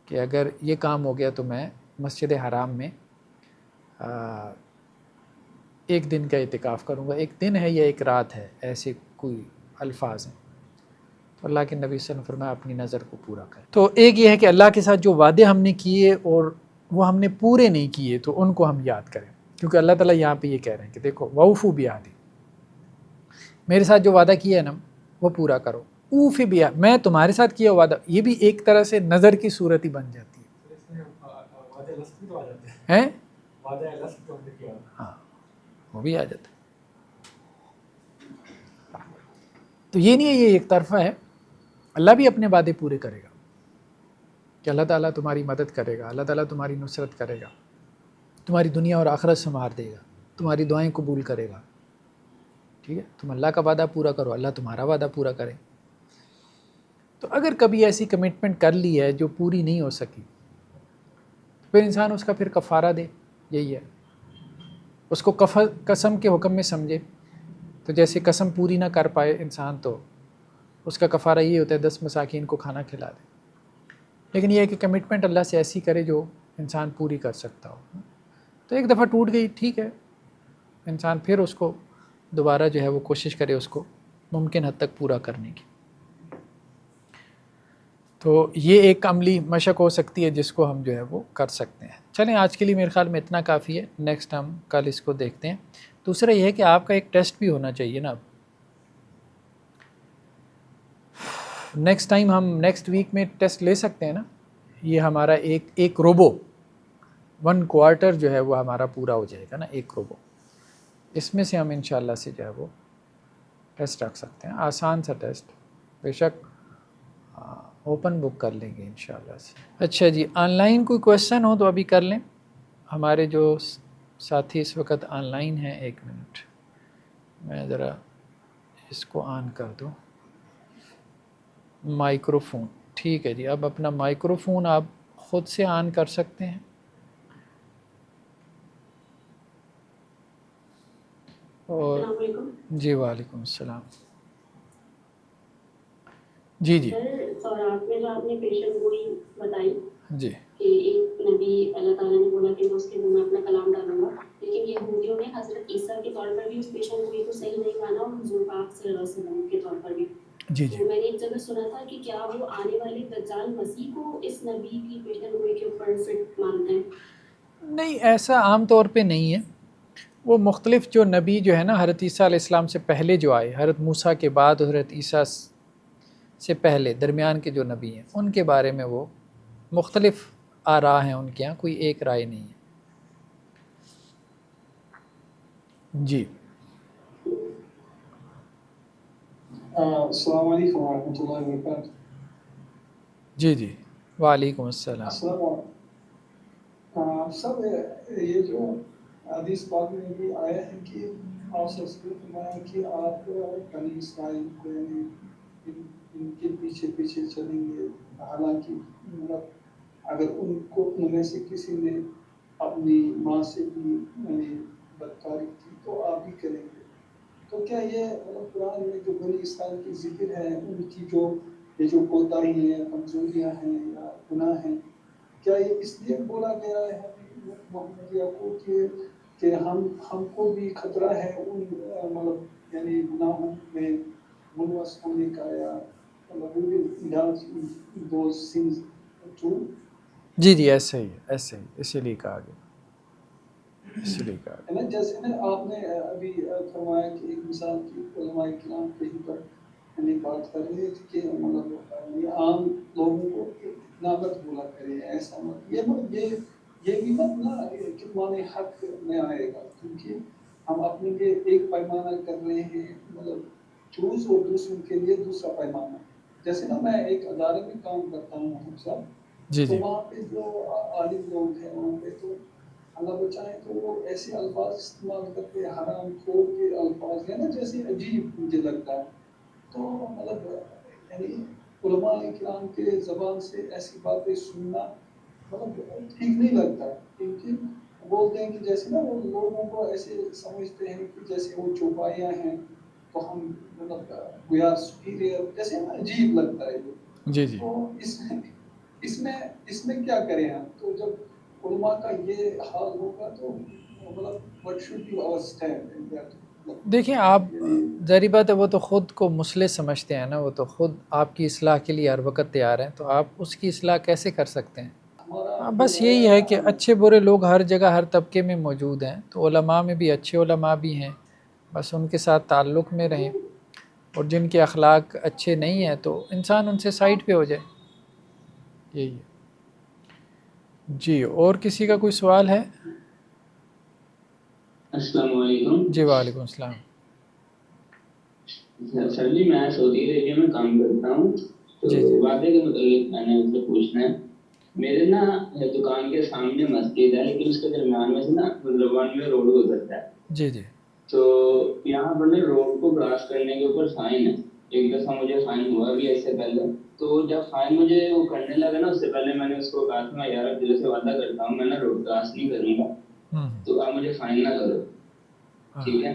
Speaker 1: کہ اگر یہ کام ہو گیا تو میں مسجد حرام میں ایک دن کا اعتکاف کروں گا، ایک دن ہے یا ایک رات ہے، ایسے کوئی الفاظ ہیں، تو اللہ کے نبی صلی اللہ علیہ وسلم فرمایا اپنی نظر کو پورا کریں۔ تو ایک یہ ہے کہ اللہ کے ساتھ جو وعدے ہم نے کیے اور وہ ہم نے پورے نہیں کیے تو ان کو ہم یاد کریں، کیونکہ اللہ تعالیٰ یہاں پہ یہ کہہ رہے ہیں کہ دیکھو وَأَوْفُوا بِعَهْدِي، میرے ساتھ جو وعدہ کیا ہے نا وہ پورا کرو، اوف بیا، میں تمہارے ساتھ کیا وعدہ، یہ بھی ایک طرح سے نظر کی صورت ہی بن جاتی ہے، ہاں وہ بھی آ جاتا ہے۔ تو یہ نہیں ہے یہ ایک طرفہ ہے، اللہ بھی اپنے وعدے پورے کرے گا کہ اللہ تعالیٰ تمہاری مدد کرے گا، اللہ تعالیٰ تمہاری نصرت کرے گا، تمہاری دنیا اور آخرت سنوار دے گا، تمہاری دعائیں قبول کرے گا، ٹھیک ہے؟ تم اللہ کا وعدہ پورا کرو، اللہ تمہارا وعدہ پورا کرے۔ تو اگر کبھی ایسی کمٹمنٹ کر لی ہے جو پوری نہیں ہو سکی، تو پھر انسان اس کا پھر کفارہ دے، یہی ہے۔ اس کو قسم کے حکم میں سمجھے، تو جیسے قسم پوری نہ کر پائے انسان تو اس کا کفارہ یہ ہوتا ہے 10 مساکین کو کھانا کھلا دے۔ لیکن یہ ہے کہ کمٹمنٹ اللہ سے ایسی کرے جو انسان پوری کر سکتا ہو۔ تو ایک دفعہ ٹوٹ گئی، ٹھیک ہے، انسان پھر اس کو دوبارہ جو ہے وہ کوشش کرے اس کو ممکن حد تک پورا کرنے کی۔ تو یہ ایک عملی مشق ہو سکتی ہے جس کو ہم جو ہے وہ کر سکتے ہیں۔ چلیں آج کے لیے میرے خیال میں اتنا کافی ہے، نیکسٹ ہم کل اس کو دیکھتے ہیں۔ دوسرا یہ ہے کہ آپ کا ایک ٹیسٹ بھی ہونا چاہیے نا۔ اب نیکسٹ ٹائم ہم نیکسٹ ویک میں ٹیسٹ لے سکتے ہیں نا۔ یہ ہمارا ایک روبو 1 کوارٹر جو ہے وہ ہمارا پورا ہو جائے گا نا، ایک روبو، اس میں سے ہم انشاءاللہ سے جو ہے وہ ٹیسٹ رکھ سکتے ہیں، آسان سا ٹیسٹ، بے شک اوپن بک کر لیں گے انشاءاللہ سے۔ اچھا جی، آن لائن کوئی کویسچن ہو تو ابھی کر لیں۔ ہمارے جو ساتھی اس وقت آن لائن ہیں، 1 منٹ میں ذرا اس کو آن کر دوں، مائکرو فون، ٹھیک ہے جی۔ اب اپنا مائکرو فون آپ خود سے آن کر سکتے ہیں، اور
Speaker 3: السلام علیکم
Speaker 1: جی وعلیکم السلام۔ جی جی
Speaker 3: سر، سورات میں جو آپ نے پیشن گوئی بتائی
Speaker 1: جی
Speaker 3: کہ ایک نبی اللہ تعالیٰ نے بولا کہ میں اس کے منہ میں اپنا کلام ڈالوں گا، لیکن یہودیوں نے حضرت عیسیٰ کے طور پر بھی اس پیشن گوئی کو صحیح نہیں مانا، اور حضور پاک صلی اللہ علیہ وسلم کے طور پر بھی۔
Speaker 1: جی
Speaker 3: تو میں نے ایک جگہ سنا تھا کہ کیا وہ آنے والے دجال مسیح کو اس نبی کی پیشن گوئی کے اوپر فٹ مانتے ہیں؟
Speaker 1: نہیں، ایسا عام طور پہ نہیں ہے۔ وہ مختلف جو نبی جو ہے نا، حضرت عیسیٰ علیہ السلام سے پہلے جو آئے، حضرت موسیٰ کے بعد حضرت عیسیٰ سے پہلے درمیان کے جو نبی ہیں، ان کے بارے میں وہ مختلف آراء ہیں ان کے یہاں، کوئی ایک رائے نہیں ہے۔ جی
Speaker 2: السلام علیکم ورحمۃ اللہ وبرکاتہ۔
Speaker 1: جی جی وعلیکم السلام۔
Speaker 2: السلام علیکم سر، یہ جو حدیث پاک میں بھی آیا ہے کہ آپ سے فرمایا کہ آپ بنی اسرائیل کو یعنی ان کے پیچھے پیچھے چلیں گے، حالانکہ مطلب اگر ان میں سے کسی نے اپنی ماں سے بھی یعنی بدکاری کی تو آپ بھی کریں گے۔ تو کیا یہ قرآن میں جو بنی اسرائیل کی ذکر ہے، ان کی جو کوتاہی ہیں، کمزوریاں ہیں یا گناہ ہیں، کیا یہ اس لیے بولا گیا ہے محمدیہ کو کہ ہم کو بھی خطرہ ہے ان مطلب یعنی گناہوں میں ملوث ہونے کا، یا مطلب we will indulge in those sins too؟
Speaker 1: جی جی ایسے ہی ایسے ہی، اسی لیے کہا گیا، اسی لیے کہا گیا۔
Speaker 2: جیسے نا آپ نے ابھی فرمایا کہ ایک مثال کی علماء کرام کہیں پر یعنی بات کر رہے تھے کہ مطلب یہ عام لوگوں کو اتنا مت بولا کرے، ایسا مت، یہ بھی مت نہ کتمان حق میں آئے گا، کیونکہ ہم اپنے لیے ایک پیمانہ کر رہے ہیں مطلب چوز، اور دوسروں کے لیے دوسرا پیمانہ۔ جیسے نا میں ایک ادارے میں کام کرتا ہوں ہم سب،
Speaker 1: جی
Speaker 2: تو
Speaker 1: جی
Speaker 2: وہاں پہ جو عالم لوگ ہیں وہاں پہ تو اللہ بچائے تو وہ ایسے الفاظ استعمال کرتے، حرام خور کے الفاظ ہیں نا، جیسے عجیب مجھے لگتا ہے۔ تو مطلب یعنی علماء کرام کے زبان سے ایسی باتیں سننا مطلب ٹھیک نہیں لگتا، کیونکہ بولتے ہیں کہ جیسے نا وہ لوگوں کو ایسے سمجھتے ہیں کہ جیسے وہ چوپایاں ہیں، تو ہم مطلب وی آر سپیریئر، جیسے عجیب لگتا ہے یہ۔
Speaker 1: جی جی
Speaker 2: تو اس میں کیا کریں ہم؟ تو جب علماء کا یہ حال ہوگا تو مطلب what should be our stand in that؟
Speaker 1: دیکھیں، آپ ظاہری بات ہے وہ تو خود کو مصلح سمجھتے ہیں نا، وہ تو خود آپ کی اصلاح کے لیے ہر وقت تیار ہیں، تو آپ اس کی اصلاح کیسے کر سکتے ہیں؟ بس یہی ہے کہ اچھے برے لوگ ہر جگہ ہر طبقے میں موجود ہیں، تو علماء میں بھی اچھے علماء بھی ہیں، بس ان کے ساتھ تعلق میں رہیں، اور جن کے اخلاق اچھے نہیں ہیں تو انسان ان سے سائڈ پہ ہو جائے، یہی ہے۔ جی اور کسی کا کوئی سوال ہے؟
Speaker 4: السلام علیکم۔
Speaker 1: جی وعلیکم السلام۔
Speaker 4: سر جی، میں سعودی عربیہ میں کام کرتا ہوں، تو
Speaker 1: جی جی
Speaker 4: وعدے کے متعلق میں نے ان سے پوچھنا ہے میرے نا دکان کے سامنے مسجد ہے لیکن اس کے درمیان میں سے نا مطلب ون وے روڈ گزرتا ہے.
Speaker 1: جی جی
Speaker 4: تو یہاں پر نا روڈ کو کراس کرنے کے اوپر فائن ہے. ایک دفعہ مجھے فائن ہوا بھی اس سے پہلے. تو جب فائن مجھے وہ کرنے لگا نا اس سے پہلے میں نے اس کو کہا تھا میں یار دل سے وعدہ کرتا ہوں میں نا روڈ کراس نہیں کروں گا تو آپ مجھے فائن نہ کرو. ٹھیک ہے.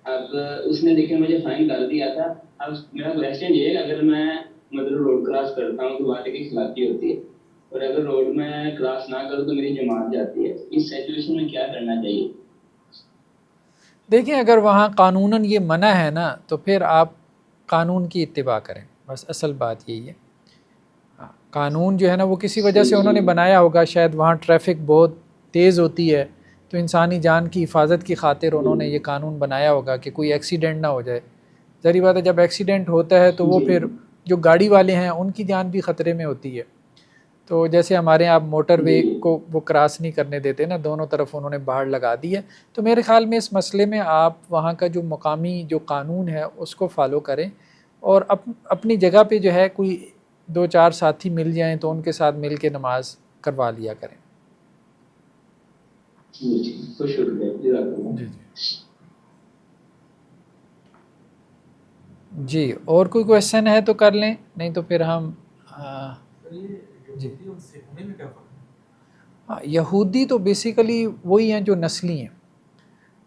Speaker 4: اب اس نے دیکھے مجھے فائن کر دیا تھا. اب میرا کوشچن یہ ہے اگر میں مطلب روڈ کراس کرتا ہوں تو وعدے کی خلافی ہوتی ہے اور اگر روڈ میں کراس نہ کروں تو میری جماعت جاتی ہے. اس سچویشن میں کیا کرنا چاہیے؟
Speaker 1: دیکھیں اگر وہاں قانوناً یہ منع ہے نا تو پھر آپ قانون کی اتباع کریں. بس اصل بات یہی ہے. قانون جو ہے نا وہ کسی وجہ سے انہوں نے بنایا ہوگا. شاید وہاں ٹریفک بہت تیز ہوتی ہے تو انسانی جان کی حفاظت کی خاطر انہوں نے یہ قانون بنایا ہوگا کہ کوئی ایکسیڈنٹ نہ ہو جائے. ظاہری بات ہے جب ایکسیڈنٹ ہوتا ہے تو وہ پھر جو گاڑی والے ہیں ان کی جان بھی خطرے میں ہوتی ہے. تو جیسے ہمارے یہاں موٹر وے کو وہ کراس نہیں کرنے دیتے نا, دونوں طرف انہوں نے باڑ لگا دی ہے. تو میرے خیال میں اس مسئلے میں آپ وہاں کا جو مقامی جو قانون ہے اس کو فالو کریں اور اپنی جگہ پہ جو ہے کوئی 2-4 ساتھی مل جائیں تو ان کے ساتھ مل کے نماز کروا لیا کریں. جی اور کوئی کویشچن ہے تو کر لیں, نہیں تو پھر ہم یہودی تو بیسیکلی وہی ہیں جو نسلی ہیں.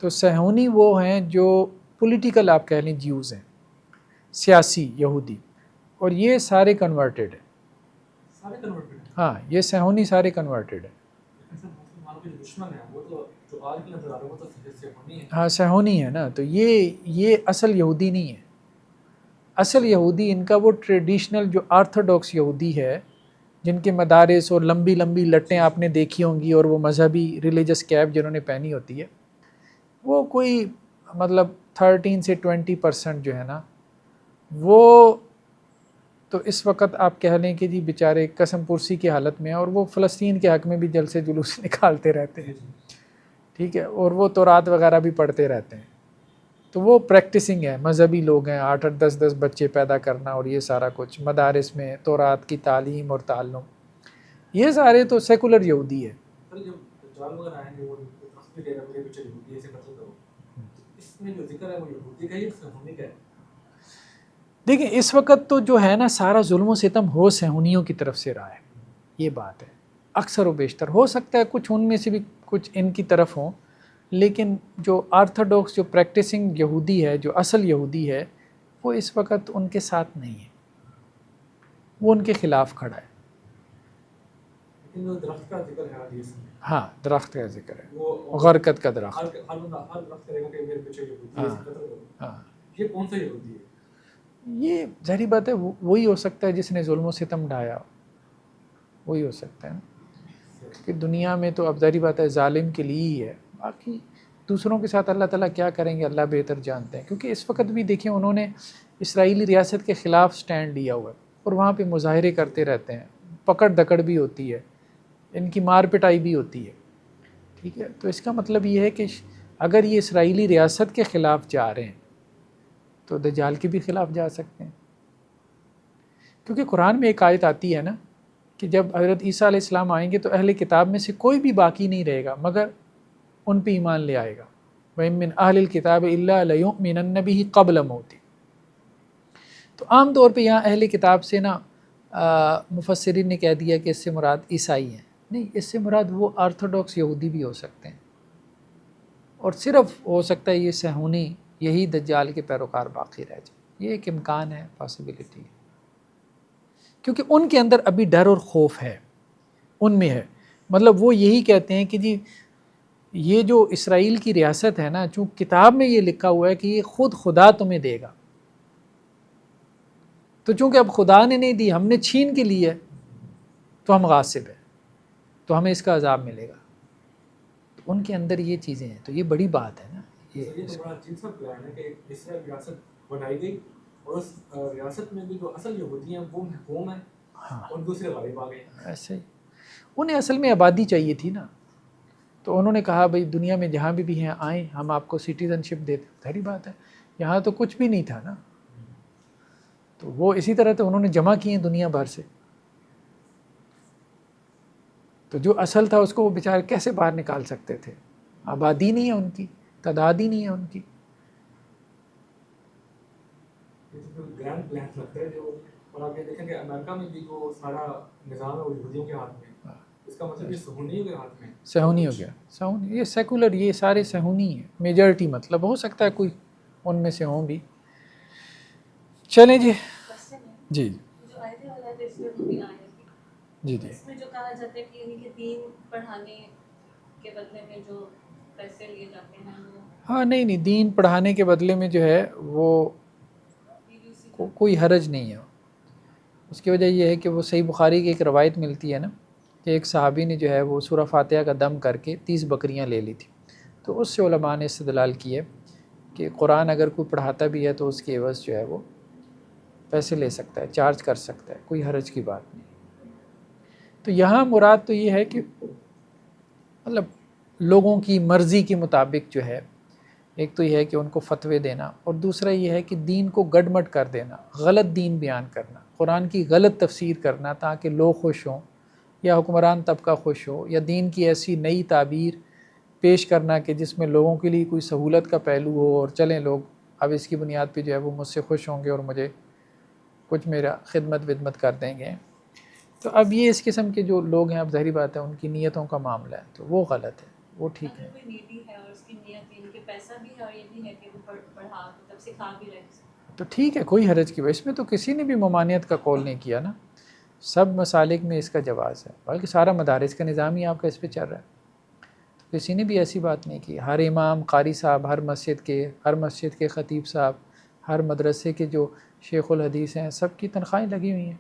Speaker 1: تو صہیونی وہ ہیں جو پولیٹیکل آپ کہہ لیں جیوز ہیں, سیاسی یہودی, اور یہ سارے کنورٹڈ ہیں. ہاں یہ صہیونی سارے کنورٹڈ ہیں. ہاں صہیونی ہے نا, تو یہ اصل یہودی نہیں ہے. اصل یہودی ان کا وہ ٹریڈیشنل جو آرتھوڈاکس یہودی ہے جن کے مدارس اور لمبی لمبی لٹیں آپ نے دیکھی ہوں گی اور وہ مذہبی ریلیجس کیپ جنہوں نے پہنی ہوتی ہے, وہ کوئی مطلب 13 سے 20% جو ہے نا وہ تو اس وقت آپ کہہ لیں کہ جی بیچارے قسم پرسی کی حالت میں ہیں اور وہ فلسطین کے حق میں بھی جلسے جلوس نکالتے رہتے ہیں. ٹھیک ہے, اور وہ تورات وغیرہ بھی پڑھتے رہتے ہیں. تو وہ پریکٹسنگ ہے, مذہبی لوگ ہیں, 8-8 10-10 بچے پیدا کرنا اور یہ سارا کچھ مدارس میں تورات کی تعلیم اور تعلم, یہ سارے تو سیکولر یہودی ہے. دیکھیں اس وقت تو جو ہے نا سارا ظلم و ستم ہو صہیونیوں کی طرف سے رہا ہے, یہ بات ہے. اکثر و بیشتر ہو سکتا ہے کچھ ان میں سے بھی کچھ ان کی طرف ہوں, لیکن جو آرتھوڈاکس جو پریکٹسنگ یہودی ہے, جو اصل یہودی ہے, وہ اس وقت ان کے ساتھ نہیں ہے, وہ ان کے خلاف کھڑا ہے. درخت کا ذکر ہے, ہاں درخت کا ذکر ہے, غرقت کا درخت. یہ کون سا یہودی ہے؟ یہ ظاہری بات ہے وہی ہو سکتا ہے جس نے ظلم و ستم ڈھایا, وہی ہو سکتا ہے نا. کہ دنیا میں تو اب ظاہری بات ہے ظالم کے لیے ہی ہے, باقی دوسروں کے ساتھ اللہ تعالیٰ کیا کریں گے اللہ بہتر جانتے ہیں. کیونکہ اس وقت بھی دیکھیں انہوں نے اسرائیلی ریاست کے خلاف سٹینڈ لیا ہوا ہے اور وہاں پہ مظاہرے کرتے رہتے ہیں, پکڑ دکڑ بھی ہوتی ہے, ان کی مار پٹائی بھی ہوتی ہے. ٹھیک ہے, تو اس کا مطلب یہ ہے کہ اگر یہ اسرائیلی ریاست کے خلاف جا رہے ہیں تو دجال کے بھی خلاف جا سکتے ہیں. کیونکہ قرآن میں ایک آیت آتی ہے نا کہ جب حضرت عیسیٰ علیہ السلام آئیں گے تو اہل کتاب میں سے کوئی بھی باقی نہیں رہے گا مگر ان پہ ایمان لے آئے گا. وَإِن مِّنْ أَهْلِ الْكِتَابِ إِلَّا لَيُؤْمِنَنَّ بِهِ قَبْلَ مَوْتِهِ. تو عام طور پہ یہاں اہل کتاب سے نا مفسرین نے کہہ دیا کہ اس سے مراد عیسائی ہیں. نہیں, اس سے مراد وہ آرتھوڈاکس یہودی بھی ہو سکتے ہیں, اور صرف ہو سکتا ہے یہ صہیونی یہی دجال کے پیروکار باقی رہ جائے. یہ ایک امکان ہے, پاسبلٹی ہے, کیونکہ ان کے اندر ابھی ڈر اور خوف ہے, ان میں ہے. مطلب وہ یہی کہتے ہیں کہ جی یہ جو اسرائیل کی ریاست ہے نا, چونکہ کتاب میں یہ لکھا ہوا ہے کہ یہ خود خدا تمہیں دے گا, تو چونکہ اب خدا نے نہیں دی, ہم نے چھین کے لی ہے, تو ہم غاصب ہیں, تو ہمیں اس کا عذاب ملے گا. تو ان کے اندر یہ چیزیں ہیں, تو یہ بڑی بات ہے نا.
Speaker 5: بنائی گئی اور اس ریاست میں بھی جو اصل یہودی ہیں وہ محکوم ہیں اور دوسرے غالب آ گئے.
Speaker 1: ایسے ہی انہیں اصل میں آبادی چاہیے تھی نا, تو انہوں نے کہا بھائی دنیا میں جہاں بھی ہیں آئیں, ہم آپ کو سٹیزن شپ دیتے. ساری بات ہے, یہاں تو کچھ بھی نہیں تھا نا, تو وہ اسی طرح تو انہوں نے جمع کیے دنیا بھر سے. تو جو اصل تھا اس کو وہ بیچارے کیسے باہر نکال سکتے تھے؟ آبادی نہیں ہے ان کی، تعداد ہی نہیں ہے ان کی.
Speaker 5: گرینڈ پلان لگتا ہے جو، اور آپ یہ دیکھیں کہ امریکہ میں بھی جو سارا نظام ہے وہ یہودیوں کے ہاتھ میں، اس کا مطلب یہ صہیونیوں کے ہاتھ میں.
Speaker 1: صہیونی ہو گیا، صہیونی، یہ سیکولر، یہ سارے صہیونی ہیں، میجورٹی مطلب، ہو سکتا ہے کوئی ان میں سے ہوں بھی. چلیں جی جی
Speaker 6: جو آیتیں والا ہے اس میں بھی آیت
Speaker 1: جی جی
Speaker 6: اس میں جو کہا جاتا ہے کہ یعنی کہ دین پڑھانے کے بدلے میں جو پیسے لیے جاتے ہیں وہ
Speaker 1: ہاں نہیں دین پڑھانے کے بدلے میں جو ہے وہ کوئی حرج نہیں ہے. اس کی وجہ یہ ہے کہ وہ صحیح بخاری کی ایک روایت ملتی ہے نا کہ ایک صحابی نے جو ہے وہ سورہ فاتحہ کا دم کر کے 30 بکریاں لے لی تھی. تو اس سے علماء نے استدلال کی ہے کہ قرآن اگر کوئی پڑھاتا بھی ہے تو اس کی عوض جو ہے وہ پیسے لے سکتا ہے، چارج کر سکتا ہے، کوئی حرج کی بات نہیں. تو یہاں مراد تو یہ ہے کہ مطلب لوگوں کی مرضی کے مطابق جو ہے، ایک تو یہ ہے کہ ان کو فتوے دینا، اور دوسرا یہ ہے کہ دین کو گڈمٹ کر دینا، غلط دین بیان کرنا، قرآن کی غلط تفسیر کرنا تاکہ لوگ خوش ہوں یا حکمران طبقہ خوش ہو، یا دین کی ایسی نئی تعبیر پیش کرنا کہ جس میں لوگوں کے لیے کوئی سہولت کا پہلو ہو، اور چلیں لوگ اب اس کی بنیاد پہ جو ہے وہ مجھ سے خوش ہوں گے اور مجھے کچھ میرا خدمت کر دیں گے. تو اب یہ اس قسم کے جو لوگ ہیں، اب ظاہری بات ہے ان کی نیتوں کا معاملہ ہے، تو وہ غلط ہے، وہ ٹھیک ہے.
Speaker 6: اگر کوئی نیڈی ہے اور اس کی نیت یعنی کہ پیسہ بھی ہے اور یہ بھی ہے کہ وہ پڑھا مطلب سکھا بھی رہے
Speaker 1: تو ٹھیک ہے، کوئی حرج کی بات، اس میں تو کسی نے بھی ممانعت کا قول نہیں کیا نا. سب مسالک میں اس کا جواز ہے، بلکہ سارا مدارس کا نظام ہی آپ کا اس پہ چل رہا ہے. تو کسی نے بھی ایسی بات نہیں کی. ہر امام قاری صاحب، ہر مسجد کے خطیب صاحب، ہر مدرسے کے جو شیخ الحدیث ہیں، سب کی تنخواہیں لگی ہوئی ہیں.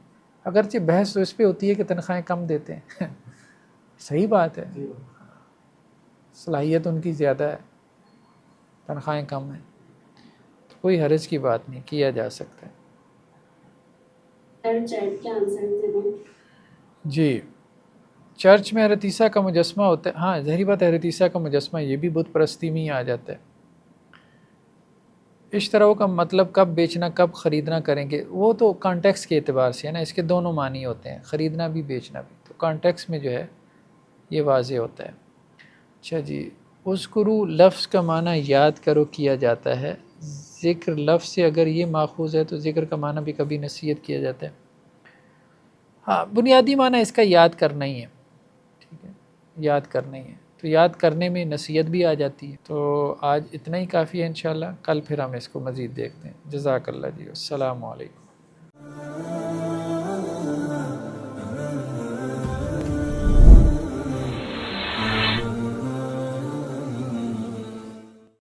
Speaker 1: اگرچہ بحث تو اس پہ ہوتی ہے کہ تنخواہیں کم دیتے ہیں صحیح بات ہے، صلاحیت ان کی زیادہ ہے، تنخواہیں کم ہیں، تو کوئی حرج کی بات نہیں، کیا جا سکتا ہے.
Speaker 3: چیٹ کے آنسر دے دیں.
Speaker 1: جی چرچ میں حضرت عیسیٰ کا مجسمہ ہوتا ہے، ہاں ظاہری بات ہے، حضرت عیسیٰ کا مجسمہ یہ بھی بت پرستی میں ہی آ جاتا ہے. اشتراؤ کا مطلب کب بیچنا کب خریدنا کریں گے، وہ تو کانٹیکس کے اعتبار سے ہے نا، اس کے دونوں معنی ہوتے ہیں، خریدنا بھی بیچنا بھی، تو کانٹیکس میں جو ہے یہ واضح ہوتا ہے. اچھا جی، اذکرو لفظ کا معنی یاد کرو کیا جاتا ہے، ذکر لفظ سے اگر یہ ماخوذ ہے تو ذکر کا معنی بھی کبھی نصیحت کیا جاتا ہے. ہاں بنیادی معنی اس کا یاد کرنا ہی ہے، ٹھیک ہے، یاد کرنا ہی ہے، تو یاد کرنے میں نصیحت بھی آ جاتی ہے. تو آج اتنا ہی کافی ہے انشاءاللہ، کل پھر ہم اس کو مزید دیکھتے ہیں. جزاک اللہ جی، السلام علیکم.